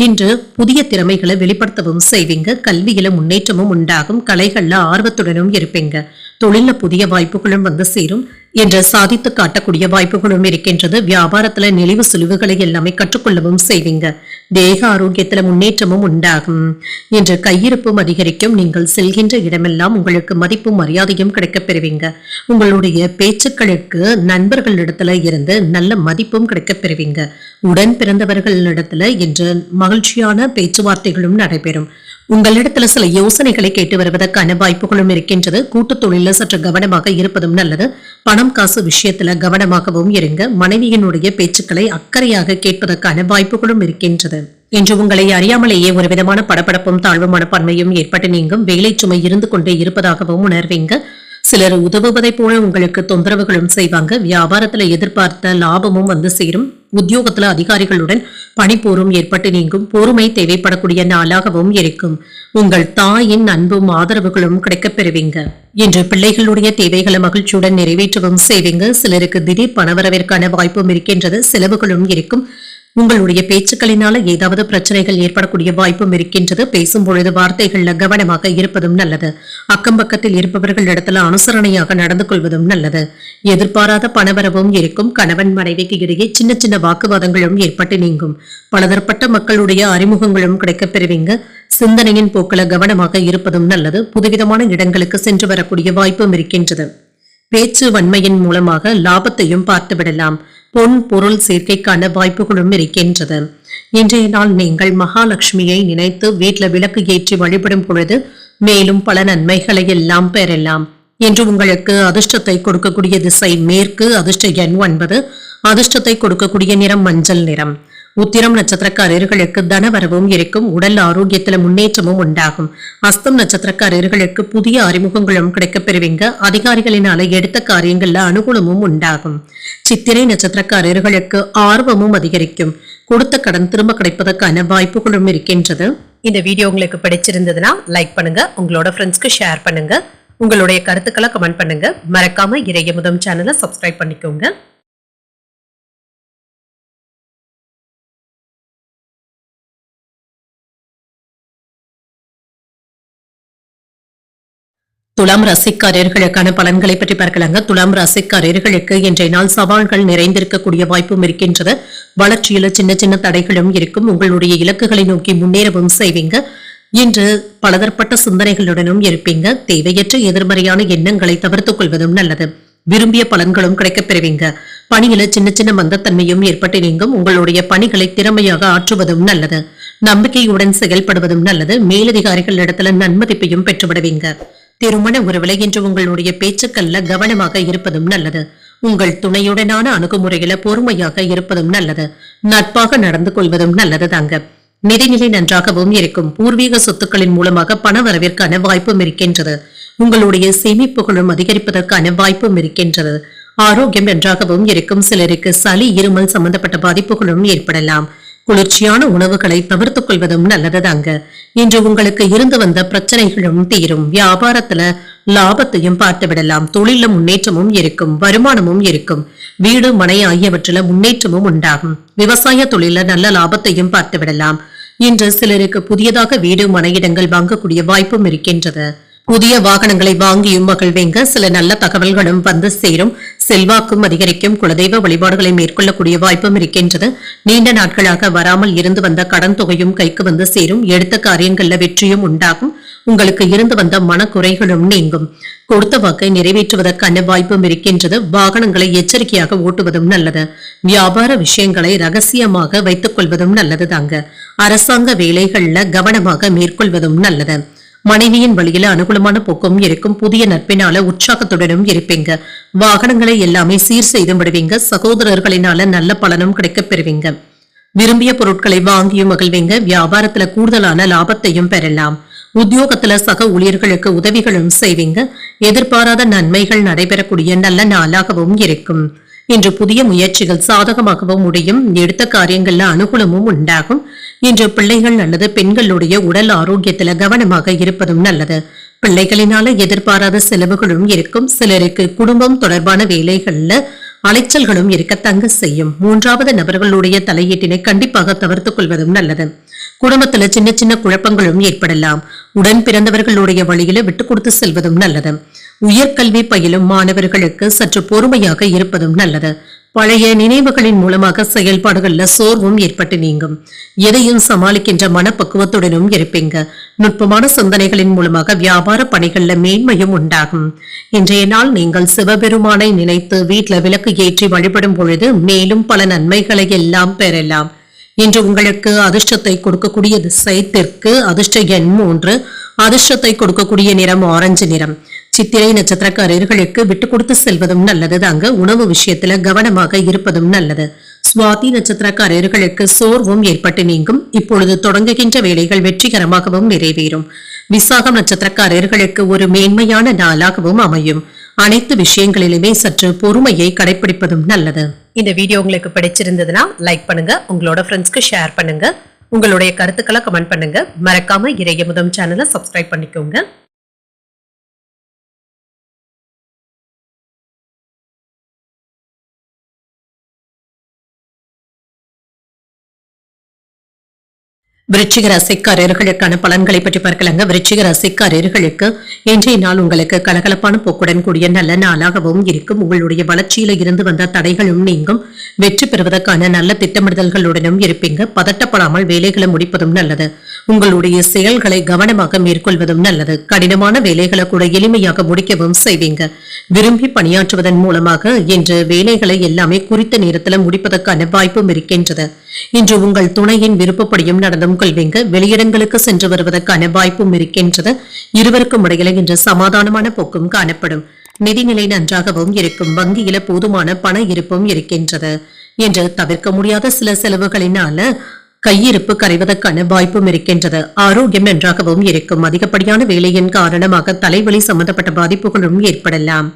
இன்று புதிய திறமைகளை வெளிப்படுத்தவும் செய்வீங்க. கல்வியில முன்னேற்றமும் உண்டாகும். கலைகள்ல ஆர்வத்துடனும் இருப்பீங்க. தொழில புதிய வாய்ப்புகளும் வந்து சேரும். என்று சாதித்து காட்டக்கூடிய வாய்ப்புகளும் இருக்கின்றது. வியாபாரத்துல நெளிவு சுழிவுகளை எல்லாமே கற்றுக்கொள்ளவும் செய்வீங்க. தேக ஆரோக்கியத்துல முன்னேற்றமும் உண்டாகும். என்று கையிருப்பும் அதிகரிக்கும். நீங்கள் செல்கின்ற இடமெல்லாம் உங்களுக்கு மதிப்பும் மரியாதையும் கிடைக்கப் பெறுவீங்க. உங்களுடைய பேச்சுக்களுக்கு நண்பர்களிடத்துல இருந்து நல்ல மதிப்பும் கிடைக்கப் பெறுவீங்க. உடன் பிறந்தவர்களிடத்துல இன்று மகிழ்ச்சியான பேச்சுவார்த்தைகளும் நடைபெறும். உங்களிடத்துல சில யோசனைகளை கேட்டு வருவதற்கான வாய்ப்புகளும் இருக்கின்றது. கூட்டு தொழில சற்று கவனமாக இருப்பதும் நல்லது. பணம் காசு விஷயத்துல கவனமாகவும் இருங்க. மனைவியினுடைய பேச்சுக்களை அக்கறையாக கேட்பதற்கான வாய்ப்புகளும் இருக்கின்றது. இன்று உங்களை அறியாமலேயே ஒரு விதமான படபடப்பும் தாழ்வு மனப்பான்மையும் ஏற்பட்டு நீங்கும். வேலை சுமை இருந்து கொண்டே இருப்பதாகவும் உணர்வீங்க. சிலர் உதவுவதை போல உங்களுக்கு தொந்தரவுகளும் செய்வாங்க. வியாபாரத்துல எதிர்பார்த்த லாபமும் வந்து சேரும். உத்தியோகத்துல அதிகாரிகளுடன் பணிப்போரும் ஏற்பட்டு நீங்கும். பொறுமை தேவைப்படக்கூடிய நாளாகவும் இருக்கும். உங்கள் தாயின் அன்பும் ஆதரவுகளும் கிடைக்கப் பெறுவீங்க. இன்று பிள்ளைகளுடைய தேவைகளை மகிழ்ச்சியுடன் நிறைவேற்றவும் செய்வீங்க. சிலருக்கு திடீர் பணவரவிற்கான வாய்ப்பும் இருக்கின்றது. செலவுகளும் இருக்கும். உங்களுடைய பேச்சுக்களினால ஏதாவது பிரச்சனைகள் ஏற்படக்கூடிய வாய்ப்பும் இருக்கின்றது. பேசும் பொழுது வார்த்தைகள்ல கவனமாக இருப்பதும் நல்லது. அக்கம் பக்கத்தில் இருப்பவர்கள் இடத்துல அனுசரணையாக நடந்து கொள்வதும் நல்லது. எதிர்பாராத பணவரவும் இருக்கும். கணவன் மனைவிக்கு இடையே சின்ன சின்ன வாக்குவாதங்களும் ஏற்பட்டு நீங்கும். பலதரப்பட்ட மக்களுடைய அறிமுகங்களும் கிடைக்கப் பெறுவீங்க. சிந்தனையின் போக்கில கவனமாக இருப்பதும் நல்லது. புதுவிதமான இடங்களுக்கு சென்று வரக்கூடிய வாய்ப்பும் இருக்கின்றது. பேச்சு வன்மையின் மூலமாக லாபத்தையும் பார்த்துவிடலாம். பொன் பொருள் சேர்க்கைக்கான வாய்ப்புகளும் இருக்கின்றது. இன்றைய நாள் நீங்கள் மகாலட்சுமியை நினைத்து வீட்டில் விளக்கு ஏற்றி வழிபடும் பொழுது மேலும் பல நன்மைகளை எல்லாம் பெறலாம். இன்று உங்களுக்கு அதிர்ஷ்டத்தை கொடுக்கக்கூடிய திசை மேற்கு, அதிர்ஷ்ட எண் 9, அதிர்ஷ்டத்தை கொடுக்கக்கூடிய நிறம் மஞ்சள் நிறம். உத்திரம் நட்சத்திரக்காரர்களுக்கு தனவரவும் இருக்கும், உடல் ஆரோக்கியத்துல முன்னேற்றமும் உண்டாகும். அஸ்தம் நட்சத்திரக்காரர்களுக்கு புதிய அறிமுகங்களும் கிடைக்கப் பெறுவீங்க. அதிகாரிகளினால எடுத்த காரியங்கள்ல அனுகூலமும் உண்டாகும். சித்திரை நட்சத்திரக்காரர்களுக்கு ஆர்வமும் அதிகரிக்கும். கொடுத்த கடன் திரும்ப கிடைப்பதற்கான வாய்ப்புகளும் இருக்கின்றது. இந்த வீடியோ உங்களுக்கு பிடிச்சிருந்ததுன்னா லைக் பண்ணுங்க, உங்களோட ஃப்ரெண்ட்ஸ்க்கு ஷேர் பண்ணுங்க, உங்களுடைய கருத்துக்களை கமெண்ட் பண்ணுங்க. மறக்காம இறையமுதம் சேனலை சப்ஸ்கிரைப் பண்ணிக்கோங்க. துலாம் ராசிக்காரர்களுக்கான பலன்களை பற்றி பார்க்கலாங்க. துலாம் ராசிக்காரர்களுக்கு இன்றைய நாள் சவால்கள் நிறைந்திருக்கக்கூடிய வாய்ப்பும் இருக்கின்றது. வளர்ச்சியில சின்ன சின்ன தடைகளும் இருக்கும். உங்களுடைய இலக்குகளை நோக்கி முன்னேறவும் செய்வீங்க. இன்று பலதரப்பட்ட சிந்தனைகளுடனும் இருப்பீங்க. தேவையற்ற எதிர்மறையான எண்ணங்களை தவிர்த்துக் கொள்வதும் நல்லது. விரும்பிய பலன்களும் கிடைக்கப் பெறுவீங்க. பணியில சின்ன சின்ன மந்தத்தன்மையும் ஏற்பட்டு நீங்கும். உங்களுடைய பணிகளை திறமையாக ஆற்றுவதும் நல்லது. நம்பிக்கையுடன் செயல்படுவதும் நல்லது. மேலதிகாரிகள் இடத்துல நன்மதிப்பையும் பெற்றுவிடுவீங்க. திருமண உறவுல இன்று உங்களுடைய பேச்சுக்கள்ல கவனமாக இருப்பதும் நல்லது. உங்கள் துணையுடனான அணுகுமுறையில பொறுமையாக இருப்பதும் நல்லது. நட்பாக நடந்து கொள்வதும் நல்லது தாங்க. நிதிநிலை நன்றாகவும் இருக்கும். பூர்வீக சொத்துக்களின் மூலமாக பண வரவிற்கான வாய்ப்பும் இருக்கின்றது. உங்களுடைய சேமிப்புகளும் அதிகரிப்பதற்கான வாய்ப்பும் இருக்கின்றது. ஆரோக்கியம் நன்றாகவும் இருக்கும். சிலருக்கு சளி இருமல் சம்பந்தப்பட்ட பாதிப்புகளும் ஏற்படலாம். குளிர்ச்சியான உணவுகளை தவிர்த்துக் கொள்வதும் நல்லதுதாங்க. இன்று உங்களுக்கு இருந்து வந்த பிரச்சனைகளும் தீரும். வியாபாரத்துல லாபத்தையும் பார்த்து விடலாம். தொழில முன்னேற்றமும் இருக்கும், வருமானமும் இருக்கும். வீடு மனை ஆகியவற்றில முன்னேற்றமும் உண்டாகும். விவசாய தொழில நல்ல லாபத்தையும் பார்த்து விடலாம். இன்று சிலருக்கு புதியதாக வீடு மனையிடங்கள் வாங்கக்கூடிய வாய்ப்பும் இருக்கின்றது. புதிய வாகனங்களை வாங்கியும் மகிழ்வீங்க. சில நல்ல தகவல்களும் வந்து சேரும். செல்வாக்கும் அதிகரிக்கும். குலதெய்வ வழிபாடுகளை மேற்கொள்ளக்கூடிய வாய்ப்பும் இருக்கின்றது. நீண்ட நாட்களாக வராமல் இருந்து வந்த கடன் தொகையும் கைக்கு வந்து சேரும். எடுத்த காரியங்கள்ல வெற்றியும் உண்டாகும். உங்களுக்கு இருந்து வந்த மனக்குறைகளும் நீங்கும். கொடுத்த வாக்கை நிறைவேற்றுவதற்கான வாய்ப்பும் இருக்கின்றது. வாகனங்களை எச்சரிக்கையாக ஓட்டுவதும் நல்லது. வியாபார விஷயங்களை ரகசியமாக வைத்துக் கொள்வதும் நல்லது தாங்க. அரசாங்க வேலைகள்ல கவனமாக மேற்கொள்வதும் நல்லது. மனைவியின் வழியில அனுகூலமான போக்கும் இருக்கும். புதிய நட்பினால உற்சாகத்துடனும் இருப்பீங்க. வாகனங்களை எல்லாமே சீர் செய்து விடுவீங்க. சகோதரர்களினால நல்ல பலனும் கிடைக்கப் பெறுவீங்க. விரும்பிய பொருட்களை வாங்கியும் மகிழ்வீங்க. வியாபாரத்துல கூடுதலான லாபத்தையும் பெறலாம். உத்தியோகத்துல சக ஊழியர்களுக்கு உதவிகளும் செய்வீங்க. எதிர்பாராத நன்மைகள் நடைபெறக்கூடிய நல்ல நாளாகவும் இருக்கும். இன்று புதிய முயற்சிகள் சாதகமாகவும் முடியும். எடுத்த காரியங்கள்ல அனுகூலமும் உண்டாகும். இன்று பிள்ளைகள் அல்லது பெண்களுடைய உடல் ஆரோக்கியத்துல கவனமாக இருப்பதும் நல்லது. பிள்ளைகளினால எதிர்பாராத செலவுகளும் இருக்கும். சிலருக்கு குடும்பம் தொடர்பான வேலைகள்ல அலைச்சல்களும் இருக்க தங்க செய்யும். மூன்றாவது நபர்களுடைய தலையீட்டினை கண்டிப்பாக தவிர்த்துக் கொள்வதும் நல்லது. குடும்பத்துல சின்ன சின்ன குழப்பங்களும் ஏற்படலாம். உடன் பிறந்தவர்களுடைய வழியில விட்டு கொடுத்து செல்வதும் நல்லது. உயர்கல்வி பயிலும் மாணவர்களுக்கு சற்று பொறுமையாக இருப்பதும் நல்லது. பழைய நினைவுகளின் மூலமாக செயல்பாடுகள்ல சோர்வும் ஏற்பட்டு நீங்கும். எதையும் சமாளிக்கின்ற மனப்பக்குவத்துடனும் இருப்பீங்க. நுட்பமான சிந்தனைகளின் மூலமாக வியாபார பணிகள்ல மேன்மையும் உண்டாகும். இன்றைய நாள் நீங்கள் சிவபெருமானை நினைத்து வீட்டுல விளக்கு ஏற்றி வழிபடும் பொழுது மேலும் பல நன்மைகளை எல்லாம் பெறலாம். இன்று உங்களுக்கு அதிர்ஷ்டத்தை கொடுக்கக்கூடிய திசை தெற்கு, அதிர்ஷ்ட எண் 3, அதிர்ஷ்டத்தை கொடுக்கக்கூடிய நிறம் ஆரஞ்சு நிறம். சித்திரை நட்சத்திரக்காரர்களுக்கு விட்டு கொடுத்து செல்வதும் நல்லது தாங்க. உணவு விஷயத்துல கவனமாக இருப்பதும் நல்லது. சுவாதி நட்சத்திரக்காரர்களுக்கு சோர்வும் ஏற்பட்டு நீங்கும். இப்பொழுது தொடங்குகின்ற வேலைகள் வெற்றிகரமாகவும் நிறைவேறும். விசாகம் நட்சத்திரக்காரர்களுக்கு ஒரு மேன்மையான நாளாகவும் அமையும். அனைத்து விஷயங்களிலுமே சற்று பொறுமையை கடைபிடிப்பதும் நல்லது. இந்த வீடியோ உங்களுக்கு பிடிச்சிருந்ததுன்னா லைக் பண்ணுங்க, உங்களோட ஃப்ரெண்ட்ஸ்க்கு ஷேர் பண்ணுங்க, உங்களுடைய கருத்துக்களை கமெண்ட் பண்ணுங்க. மறக்காம இறையமுதம் சேனலை சப்ஸ்கிரைப் பண்ணிக்கோங்க. விருச்சிக ராசிக்காரர்களுக்கான பலன்களை பற்றி பார்க்கலாங்க. விருச்சிக ராசிக்காரர்களுக்கு இன்றைய நாள் உங்களுக்கு கலகலப்பான போக்குடன் கூடிய நல்ல நாளாகவும் இருக்கும். உங்களுடைய வளர்ச்சியில இருந்து வந்த தடைகளும் நீங்கும். வெற்றி பெறுவதற்கான நல்ல திட்டமிடுதல்களுடனும் இருப்பீங்க. பதட்டப்படாமல் வேலைகளை முடிப்பதும் நல்லது. உங்களுடைய செயல்களை கவனமாக மேற்கொள்வதும் நல்லது. கடினமான வேலைகளை கூட எளிமையாக முடிக்கவும் செய்வீங்க. விரும்பி பணியாற்றுவதன் மூலமாக இன்று வேலைகளை எல்லாமே குறித்த நேரத்தில் முடிப்பதற்கான வாய்ப்பும் இருக்கின்றது. இன்று உங்கள் துணையின் விருப்பப்படியும் நடந்தும் கொள்வீங்க. வெளியிடங்களுக்கு சென்று வருவதற்கான வாய்ப்பும் இருக்கின்றது. இருவருக்கும் இடையில இன்று சமாதானமான போக்கும் காணப்படும். நிதிநிலை நன்றாகவும் இருக்கும். வங்கியில போதுமான பண இருப்பும் இருக்கின்றது. என்று தவிர்க்க முடியாத சில செலவுகளினால கையிருப்பு கரைவதற்கான வாய்ப்பும் இருக்கின்றது. ஆரோக்கியம் நன்றாகவும் இருக்கும். அதிகப்படியான வேலையின் காரணமாக தலைவலி சம்பந்தப்பட்ட பாதிப்புகளும் ஏற்படலாம்.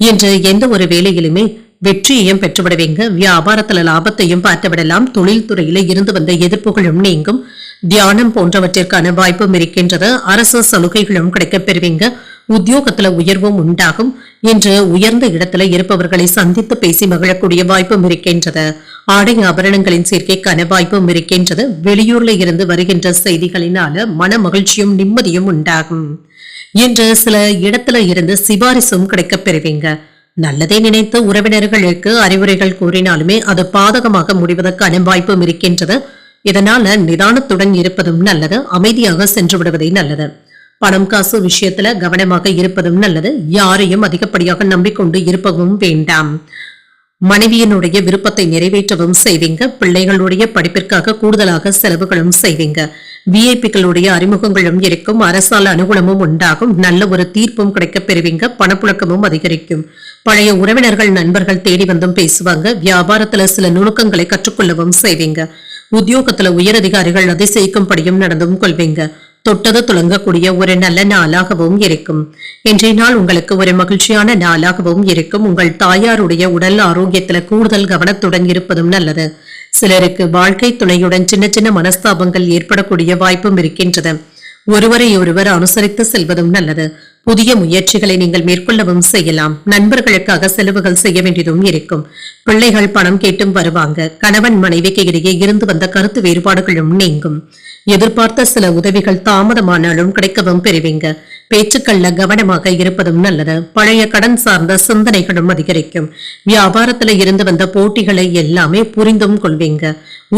இன்று எந்த ஒரு வேலையிலுமே வெற்றியையும் பெற்றுவிடுவீங்க. வியாபாரத்துல லாபத்தையும் பார்த்துவிடலாம். தொழில் துறையில இருந்து வந்த எதிர்ப்புகளும் நீங்கும். தியானம் போன்றவற்றிற்கான வாய்ப்பும் இருக்கின்றது. அரசு சலுகைகளும் கிடைக்கப் பெறுவீங்க. உத்தியோகத்துல உயர்வும் உண்டாகும். இன்று உயர்ந்த இடத்துல இருப்பவர்களை சந்தித்து பேசி மகிழக்கூடிய வாய்ப்பும் இருக்கின்றது. ஆடை ஆபரணங்களின் சேர்க்கைக்கான வாய்ப்பும் இருக்கின்றது. வெளியூர்ல இருந்து வருகின்ற செய்திகளினால மன மகிழ்ச்சியும் நிம்மதியும் உண்டாகும். இன்று சில இடத்துல இருந்து சிபாரிசும் கிடைக்கப் பெறுவீங்க. நல்லதை நினைத்து உறவினர்களுக்கு அறிவுரைகள் கூறினாலுமே அது பாதகமாக முடிவதற்கான வாய்ப்பும் இருக்கின்றது. இதனால நிதானத்துடன் இருப்பதும் நல்லது. அமைதியாக சென்று விடுவதே நல்லது. பணம் காசு விஷயத்துல கவனமாக இருப்பதும் நல்லது. யாரையும் அதிகப்படியாக நம்பிக்கொண்டு இருப்பதும் வேண்டாம். மனைவியினுடைய விருப்பத்தை நிறைவேற்றவும் செய்வீங்க. பிள்ளைகளுடைய படிப்பிற்காக கூடுதலாக செலவுகளும் செய்வீங்க. விஐபிக்களுடைய அறிமுகங்களும் இருக்கும். அரசால் அனுகூலமும் உண்டாகும். நல்ல ஒரு தீர்ப்பும் கிடைக்கப் பெறுவீங்க. பணப்புழக்கமும் அதிகரிக்கும். பழைய உறவினர்கள் நண்பர்கள் தேடி வந்தும் பேசுவாங்க. வியாபாரத்துல சில நுணுக்கங்களை கற்றுக்கொள்ளவும் செய்வீங்க. உத்தியோகத்துல உயரதிகாரிகள் அதிசயிக்கும்படியும் நடந்தும் கொள்வீங்க. தொட்டது துளங்கக்கூடிய ஒரு நல்ல நாளாகவும் இருக்கும். இன்றைய நாள் உங்களுக்கு ஒரு மகிழ்ச்சியான நாளாகவும் இருக்கும். உங்கள் தாயாருடைய உடல் ஆரோக்கியத்துல கூடுதல் கவனத்துடன் இருப்பதும் நல்லது. சிலருக்கு வாழ்க்கை துணையுடன் சின்ன சின்ன மனஸ்தாபங்கள் ஏற்படக்கூடிய வாய்ப்பும் இருக்கின்றது. ஒருவரை ஒருவர் அனுசரித்து செல்வதும் நல்லது. புதிய முயற்சிகளை நீங்கள் மேற்கொள்ளவும் செய்யலாம். நண்பர்களுக்காக செலவுகள் செய்ய வேண்டியதும் இருக்கும். பிள்ளைகள் பணம் கேட்டும் வருவாங்க. கணவன் மனைவிக்கு இடையே இருந்து வந்த கருத்து வேறுபாடுகளும் நீங்கும். எதிர்பார்த்த சில உதவிகள் தாமதமானாலும் கிடைக்கவும் பெறுவீங்க. பேச்சுக்கள்ல கவனமாக இருப்பதும் நல்லது. பழைய கடன் சார்ந்த சிந்தனைகளும் அதிகரிக்கும். வியாபாரத்துல இருந்து வந்த போட்டிகளை எல்லாமே புரிந்தும் கொள்வீங்க.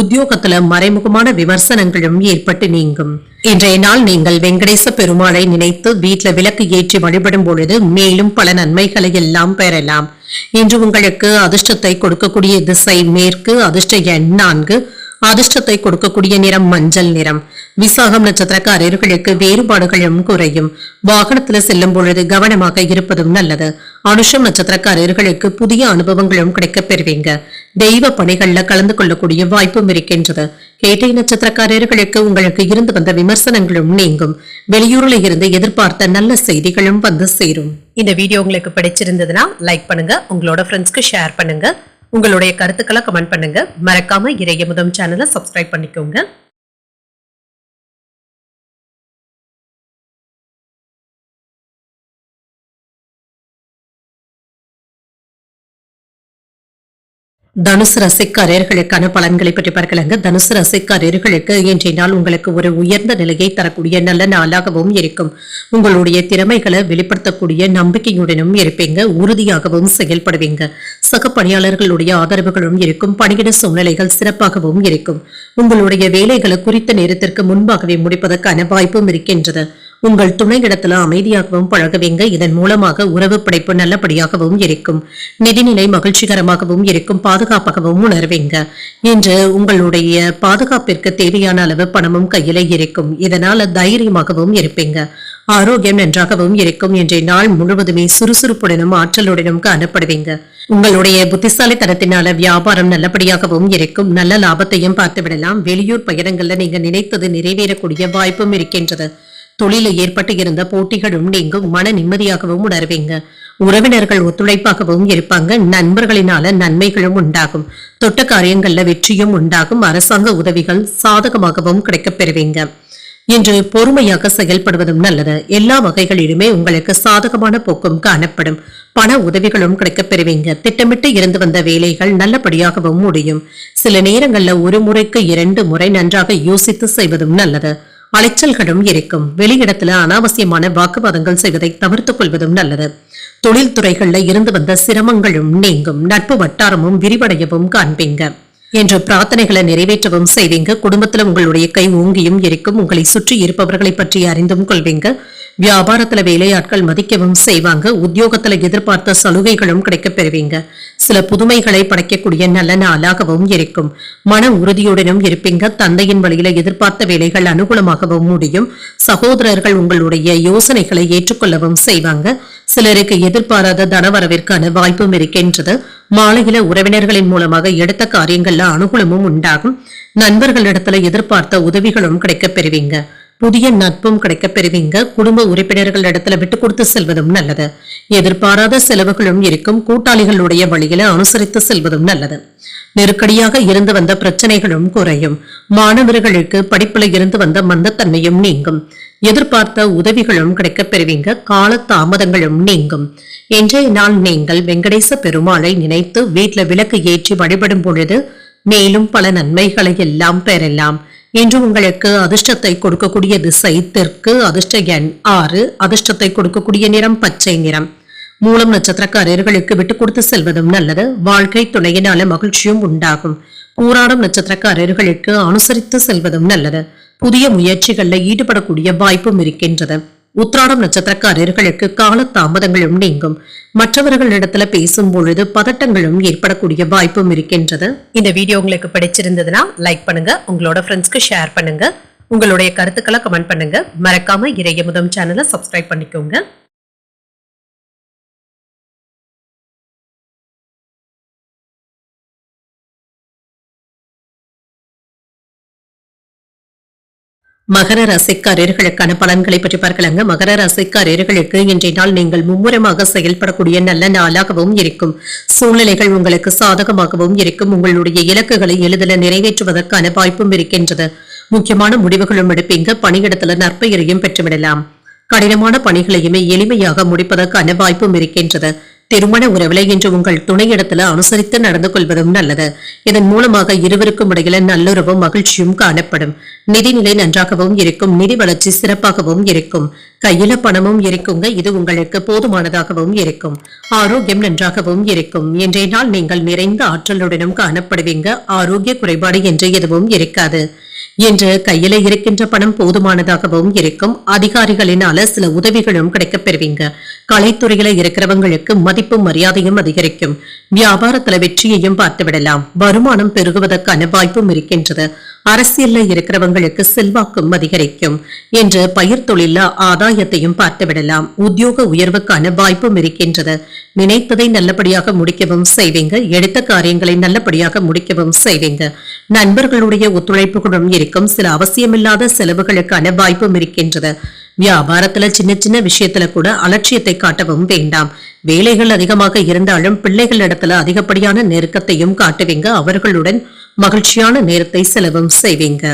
உத்தியோகத்துல மறைமுகமான விமர்சனங்களும் ஏற்பட்டு நீங்கும். இன்றைய நாள் நீங்கள் வெங்கடேச பெருமாளை நினைத்து வீட்டுல விளக்கு ஏற்றி வழிபடும் பொழுது மேலும் பல நன்மைகளை எல்லாம் பெறலாம். இன்று உங்களுக்கு அதிர்ஷ்டத்தை கொடுக்கக்கூடிய திசை மேற்கு. அதிர்ஷ்ட எண் 4. அதிர்ஷ்டத்தை கொடுக்கக்கூடிய நிறம் மஞ்சள் நிறம். விசாகம் நட்சத்திரக்காரர்களுக்கு வேறுபாடுகளும் குறையும். வாகனத்துல செல்லும் பொழுது கவனமாக இருப்பதும் நல்லது. அனுஷம் நட்சத்திரக்காரர்களுக்கு புதிய அனுபவங்களும் கிடைக்கப் பெறுவீங்க. தெய்வ பணிகள்ல கலந்து கொள்ளக்கூடிய வாய்ப்பும் இருக்கின்றது. கேட்டை நட்சத்திரக்காரர்களுக்கு உங்களுக்கு இருந்து வந்த விமர்சனங்களும் நீங்கும். வெளியூர்ல இருந்து எதிர்பார்த்த நல்ல செய்திகளும் வந்து சேரும். இந்த வீடியோ உங்களுக்கு பிடிச்சிருந்ததுன்னா லைக் பண்ணுங்க. உங்களோட ஃப்ரெண்ட்ஸ்க்கு ஷேர் பண்ணுங்க. உங்களுடைய கருத்துக்களை கமெண்ட் பண்ணுங்க. மறக்காம இறையமுதம் சேனலை சப்ஸ்கிரைப் பண்ணிக்கோங்க. தனுசு ராசிக்காரர்களுக்கான பலன்களை பற்றி பார்க்கலாங்க. தனுசு ராசிக்காரர்களுக்கு இன்றைய நாள் உங்களுக்கு ஒரு உயர்ந்த நிலையை தரக்கூடிய நல்ல நாளாகவும் இருக்கும். உங்களுடைய திறமைகளை வெளிப்படுத்தக்கூடிய நம்பிக்கையுடனும் இருப்பீங்க. உறுதியாகவும் செயல்படுவீங்க. சக பணியாளர்களுடைய ஆதரவுகளும் இருக்கும். பணியிட சூழ்நிலைகள் சிறப்பாகவும் இருக்கும். உங்களுடைய வேலைகளை குறித்த நேரத்திற்கு முன்பாகவே முடிப்பதற்கான வாய்ப்பும் இருக்கின்றது. உங்கள் துணையிடத்துல அமைதியாகவும் பழகுவீங்க. இதன் மூலமாக உறவு படைப்பு நல்லபடியாகவும் இருக்கும். நிதிநிலை மகிழ்ச்சிகரமாகவும் இருக்கும். பாதுகாப்பாகவும் உணர்வீங்க. இன்று உங்களுடைய பாதுகாப்பிற்கு தேவையான அளவு பணமும் கையில இருக்கும். இதனால தைரியமாகவும் இருப்பீங்க. ஆரோக்கியம் நன்றாகவும் இருக்கும். இன்றைய நாள் முழுவதுமே சுறுசுறுப்புடனும் ஆற்றலுடனும் காணப்படுவீங்க. உங்களுடைய புத்திசாலித்தனத்தினால வியாபாரம் நல்லபடியாகவும் இருக்கும். நல்ல லாபத்தையும் பார்த்து விடலாம். வெளியூர் பயணங்கள்ல நீங்க நினைத்தது நிறைவேறக்கூடிய வாய்ப்பும் இருக்கின்றது. தொழிலில் ஏற்பட்டு இருந்த போட்டிகளும் நீங்கும். மன நிம்மதியாகவும் உணர்வீங்க. உறவினர்கள் ஒத்துழைப்பாகவும் இருப்பாங்க. நண்பர்களினால நன்மைகளும் உண்டாகும். தொட்ட காரியங்கள்ல வெற்றியும் உண்டாகும். அரசாங்க உதவிகள் சாதகமாகவும் கிடைக்கப் பெறுவீங்க. இன்று பொறுமையாக செயல்படுவதும் நல்லது. எல்லா வகைகளிலுமே உங்களுக்கு சாதகமான போக்கும் காணப்படும். பண உதவிகளும் கிடைக்கப் பெறுவீங்க. திட்டமிட்டு இருந்து வந்த வேலைகள் நல்லபடியாகவும் முடியும். சில நேரங்கள்ல ஒரு முறைக்கு 2 முறை நன்றாக யோசித்து செய்வதும் நல்லது. அலைச்சல்களும் இருக்கும். வெளியிடத்துல அனாவசியமான வாக்குவாதங்கள் செய்வதை தவிர்த்துக் கொள்வதும் நல்லது. தொழில்துறைகள்ல இருந்து வந்த சிரமங்களும் நீங்கும். நட்பு வட்டாரமும் விரிவடையவும் காண்பீங்க. என்று பிரார்த்தனைகளை நிறைவேற்றவும் செய்வீங்க. குடும்பத்துல உங்களுடைய கை ஓங்கியும் இருக்கும். உங்களை சுற்றி இருப்பவர்களை பற்றி அறிந்தும் கொள்வீங்க. வியாபாரத்துல வேலையாட்கள் மதிக்கவும் செய்வாங்க. உத்தியோகத்துல எதிர்பார்த்த சலுகைகளும் கிடைக்கப் பெறுவீங்க. சில புதுமைகளை படைக்கக்கூடிய நல்ல நாளாகவும் இருக்கும். மன உறுதியுடனும் இருப்பீங்க. தந்தையின் வழியில எதிர்பார்த்த வேலைகள் அனுகூலமாகவும் முடியும். சகோதரர்கள் உங்களுடைய யோசனைகளை ஏற்றுக்கொள்ளவும் செய்வாங்க. சிலருக்கு எதிர்பாராத தனவரவிற்கான வாய்ப்பும் இருக்கின்றது. மாலையில உறவினர்களின் மூலமாக எடுத்த காரியங்கள்ல அனுகூலமும் உண்டாகும். நண்பர்களிடத்துல எதிர்பார்த்த உதவிகளும் கிடைக்கப் பெறுவீங்க. புதிய நட்பும் கிடைக்கப் பெறுவீங்க. குடும்ப உறுப்பினர்கள் இடத்துல விட்டு கொடுத்து செல்வதும் நல்லது. எதிர்பாராத செலவுகளும் இருக்கும். கூட்டாளிகளுடைய வழியில அனுசரித்து செல்வதும் நல்லது. நெருக்கடியாக இருந்து வந்த பிரச்சனைகளும் குறையும். மாணவர்களுக்கு படிப்புல இருந்து வந்த மந்தத்தன்மையும் நீங்கும். எதிர்பார்த்த உதவிகளும் கிடைக்கப் பெறுவீங்க. கால தாமதங்களும் நீங்கும். இன்றைய நாள் நீங்கள் வெங்கடேச பெருமாளை நினைத்து வீட்டுல விளக்கு ஏற்றி வழிபடும் பொழுது மேலும் பல நன்மைகளை எல்லாம் பெறலாம். இன்று உங்களுக்கு அதிர்ஷ்டத்தை கொடுக்கக்கூடிய திசை தெற்கு. அதிர்ஷ்ட எண் 6. அதிர்ஷ்டத்தை கொடுக்கக்கூடிய நிறம் பச்சை நிறம். மூலம் நட்சத்திரக்காரர்களுக்கு விட்டு கொடுத்து செல்வதும் நல்லது. வாழ்க்கை துணையினால மகிழ்ச்சியும் உண்டாகும். பூராடம் நட்சத்திரக்காரர்களுக்கு அனுசரித்து செல்வதும் நல்லது. புதிய முயற்சிகள்ல ஈடுபடக்கூடிய வாய்ப்பும் இருக்கின்றது. உத்திராடம் நட்சத்திரக்காரர்களுக்கு கால தாமதங்களும் நீங்கும். மற்றவர்களிடத்துல பேசும் பொழுது பதட்டங்களும் ஏற்படக்கூடிய வாய்ப்பும் இருக்கின்றது. இந்த வீடியோ உங்களுக்கு பிடிச்சிருந்ததுன்னா லைக் பண்ணுங்க. உங்களோட ஃப்ரெண்ட்ஸ்க்கு ஷேர் பண்ணுங்க. உங்களுடைய கருத்துக்களை கமெண்ட் பண்ணுங்க. மறக்காம இறையமுதம் சேனலை சப்ஸ்கிரைப் பண்ணிக்கோங்க. மகர ராசிக்காரர்களுக்கான பலன்களை பற்றி பார்க்கலாங்க. மகர ராசிக்காரர்களுக்கு இன்றைய நாள் நீங்கள் மும்முரமாக செயல்படக்கூடிய நல்ல நாளாகவும் இருக்கும். சூழ்நிலைகள் உங்களுக்கு சாதகமாகவும் இருக்கும். உங்களுடைய இலக்குகளை எளிதில் நிறைவேற்றுவதற்கான வாய்ப்பும் இருக்கின்றது. முக்கியமான முடிவுகளும் எடுப்பீங்க. பணியிடத்துல நற்பெயரையும் பெற்றுவிடலாம். கடினமான பணிகளையுமே எளிமையாக முடிப்பதற்கான வாய்ப்பும் இருக்கின்றது. திருமண உறவில இன்று உங்கள் துணையிடத்துல அனுசரித்து நடந்து கொள்வதும் நல்லது. இதன் மூலமாக இருவருக்கும் இடையில நல்லுறவும் மகிழ்ச்சியும் காணப்படும். நிதிநிலை நன்றாகவும் இருக்கும். நிதி வளர்ச்சி சிறப்பாகவும் இருக்கும். கையில பணமும் இருக்குங்க. இது உங்களுக்கு போதுமானதாகவும் இருக்கும். ஆரோக்கியம் நன்றாகவும் இருக்கும். இன்றைய நாள் நீங்கள் நிறைந்த ஆற்றலுடனும் காணப்படுவீங்க. ஆரோக்கிய குறைபாடு என்று எதுவும் இருக்காது. இன்று கையில இருக்கின்ற பணம் போதுமானதாகவும் இருக்கும். அதிகாரிகளினால சில உதவிகளும் கிடைக்கப் பெறுவீங்க. கலைத்துறையில இருக்கிறவங்களுக்கு மதிப்பும் மரியாதையும் அதிகரிக்கும். வியாபாரத்துல வெற்றியையும் பார்த்துவிடலாம். வருமானம் பெருகுவதற்கான வாய்ப்பும் இருக்கின்றது. அரசியல்ல இருக்கிறவங்களுக்கு செல்வாக்கும் அதிகரிக்கும். என்று பயிர் தொழில ஆதாயத்தையும் பார்த்துவிடலாம். உத்தியோக உயர்வுக்கான வாய்ப்பும் இருக்கின்றது. நினைத்ததை நல்லபடியாக முடிக்கவும் செய்வீங்க. எடுத்த காரியங்களை நல்லபடியாக முடிக்கவும் செய்வீங்க. நண்பர்களுடைய ஒத்துழைப்புகளும் இருக்கும். சில அவசியமில்லாத செலவுகளுக்கான வாய்ப்பும் இருக்கின்றது. வியாபாரத்துல சின்ன சின்ன விஷயத்துல கூட அலட்சியத்தை காட்டவும் வேண்டாம். வேலைகள் அதிகமாக இருந்தாலும் பிள்ளைகள் இடத்துல அதிகப்படியான நெருக்கத்தையும் காட்டுவீங்க. அவர்களுடன் மகிழ்ச்சியான நேரத்தை செலவும் செய்வீங்க.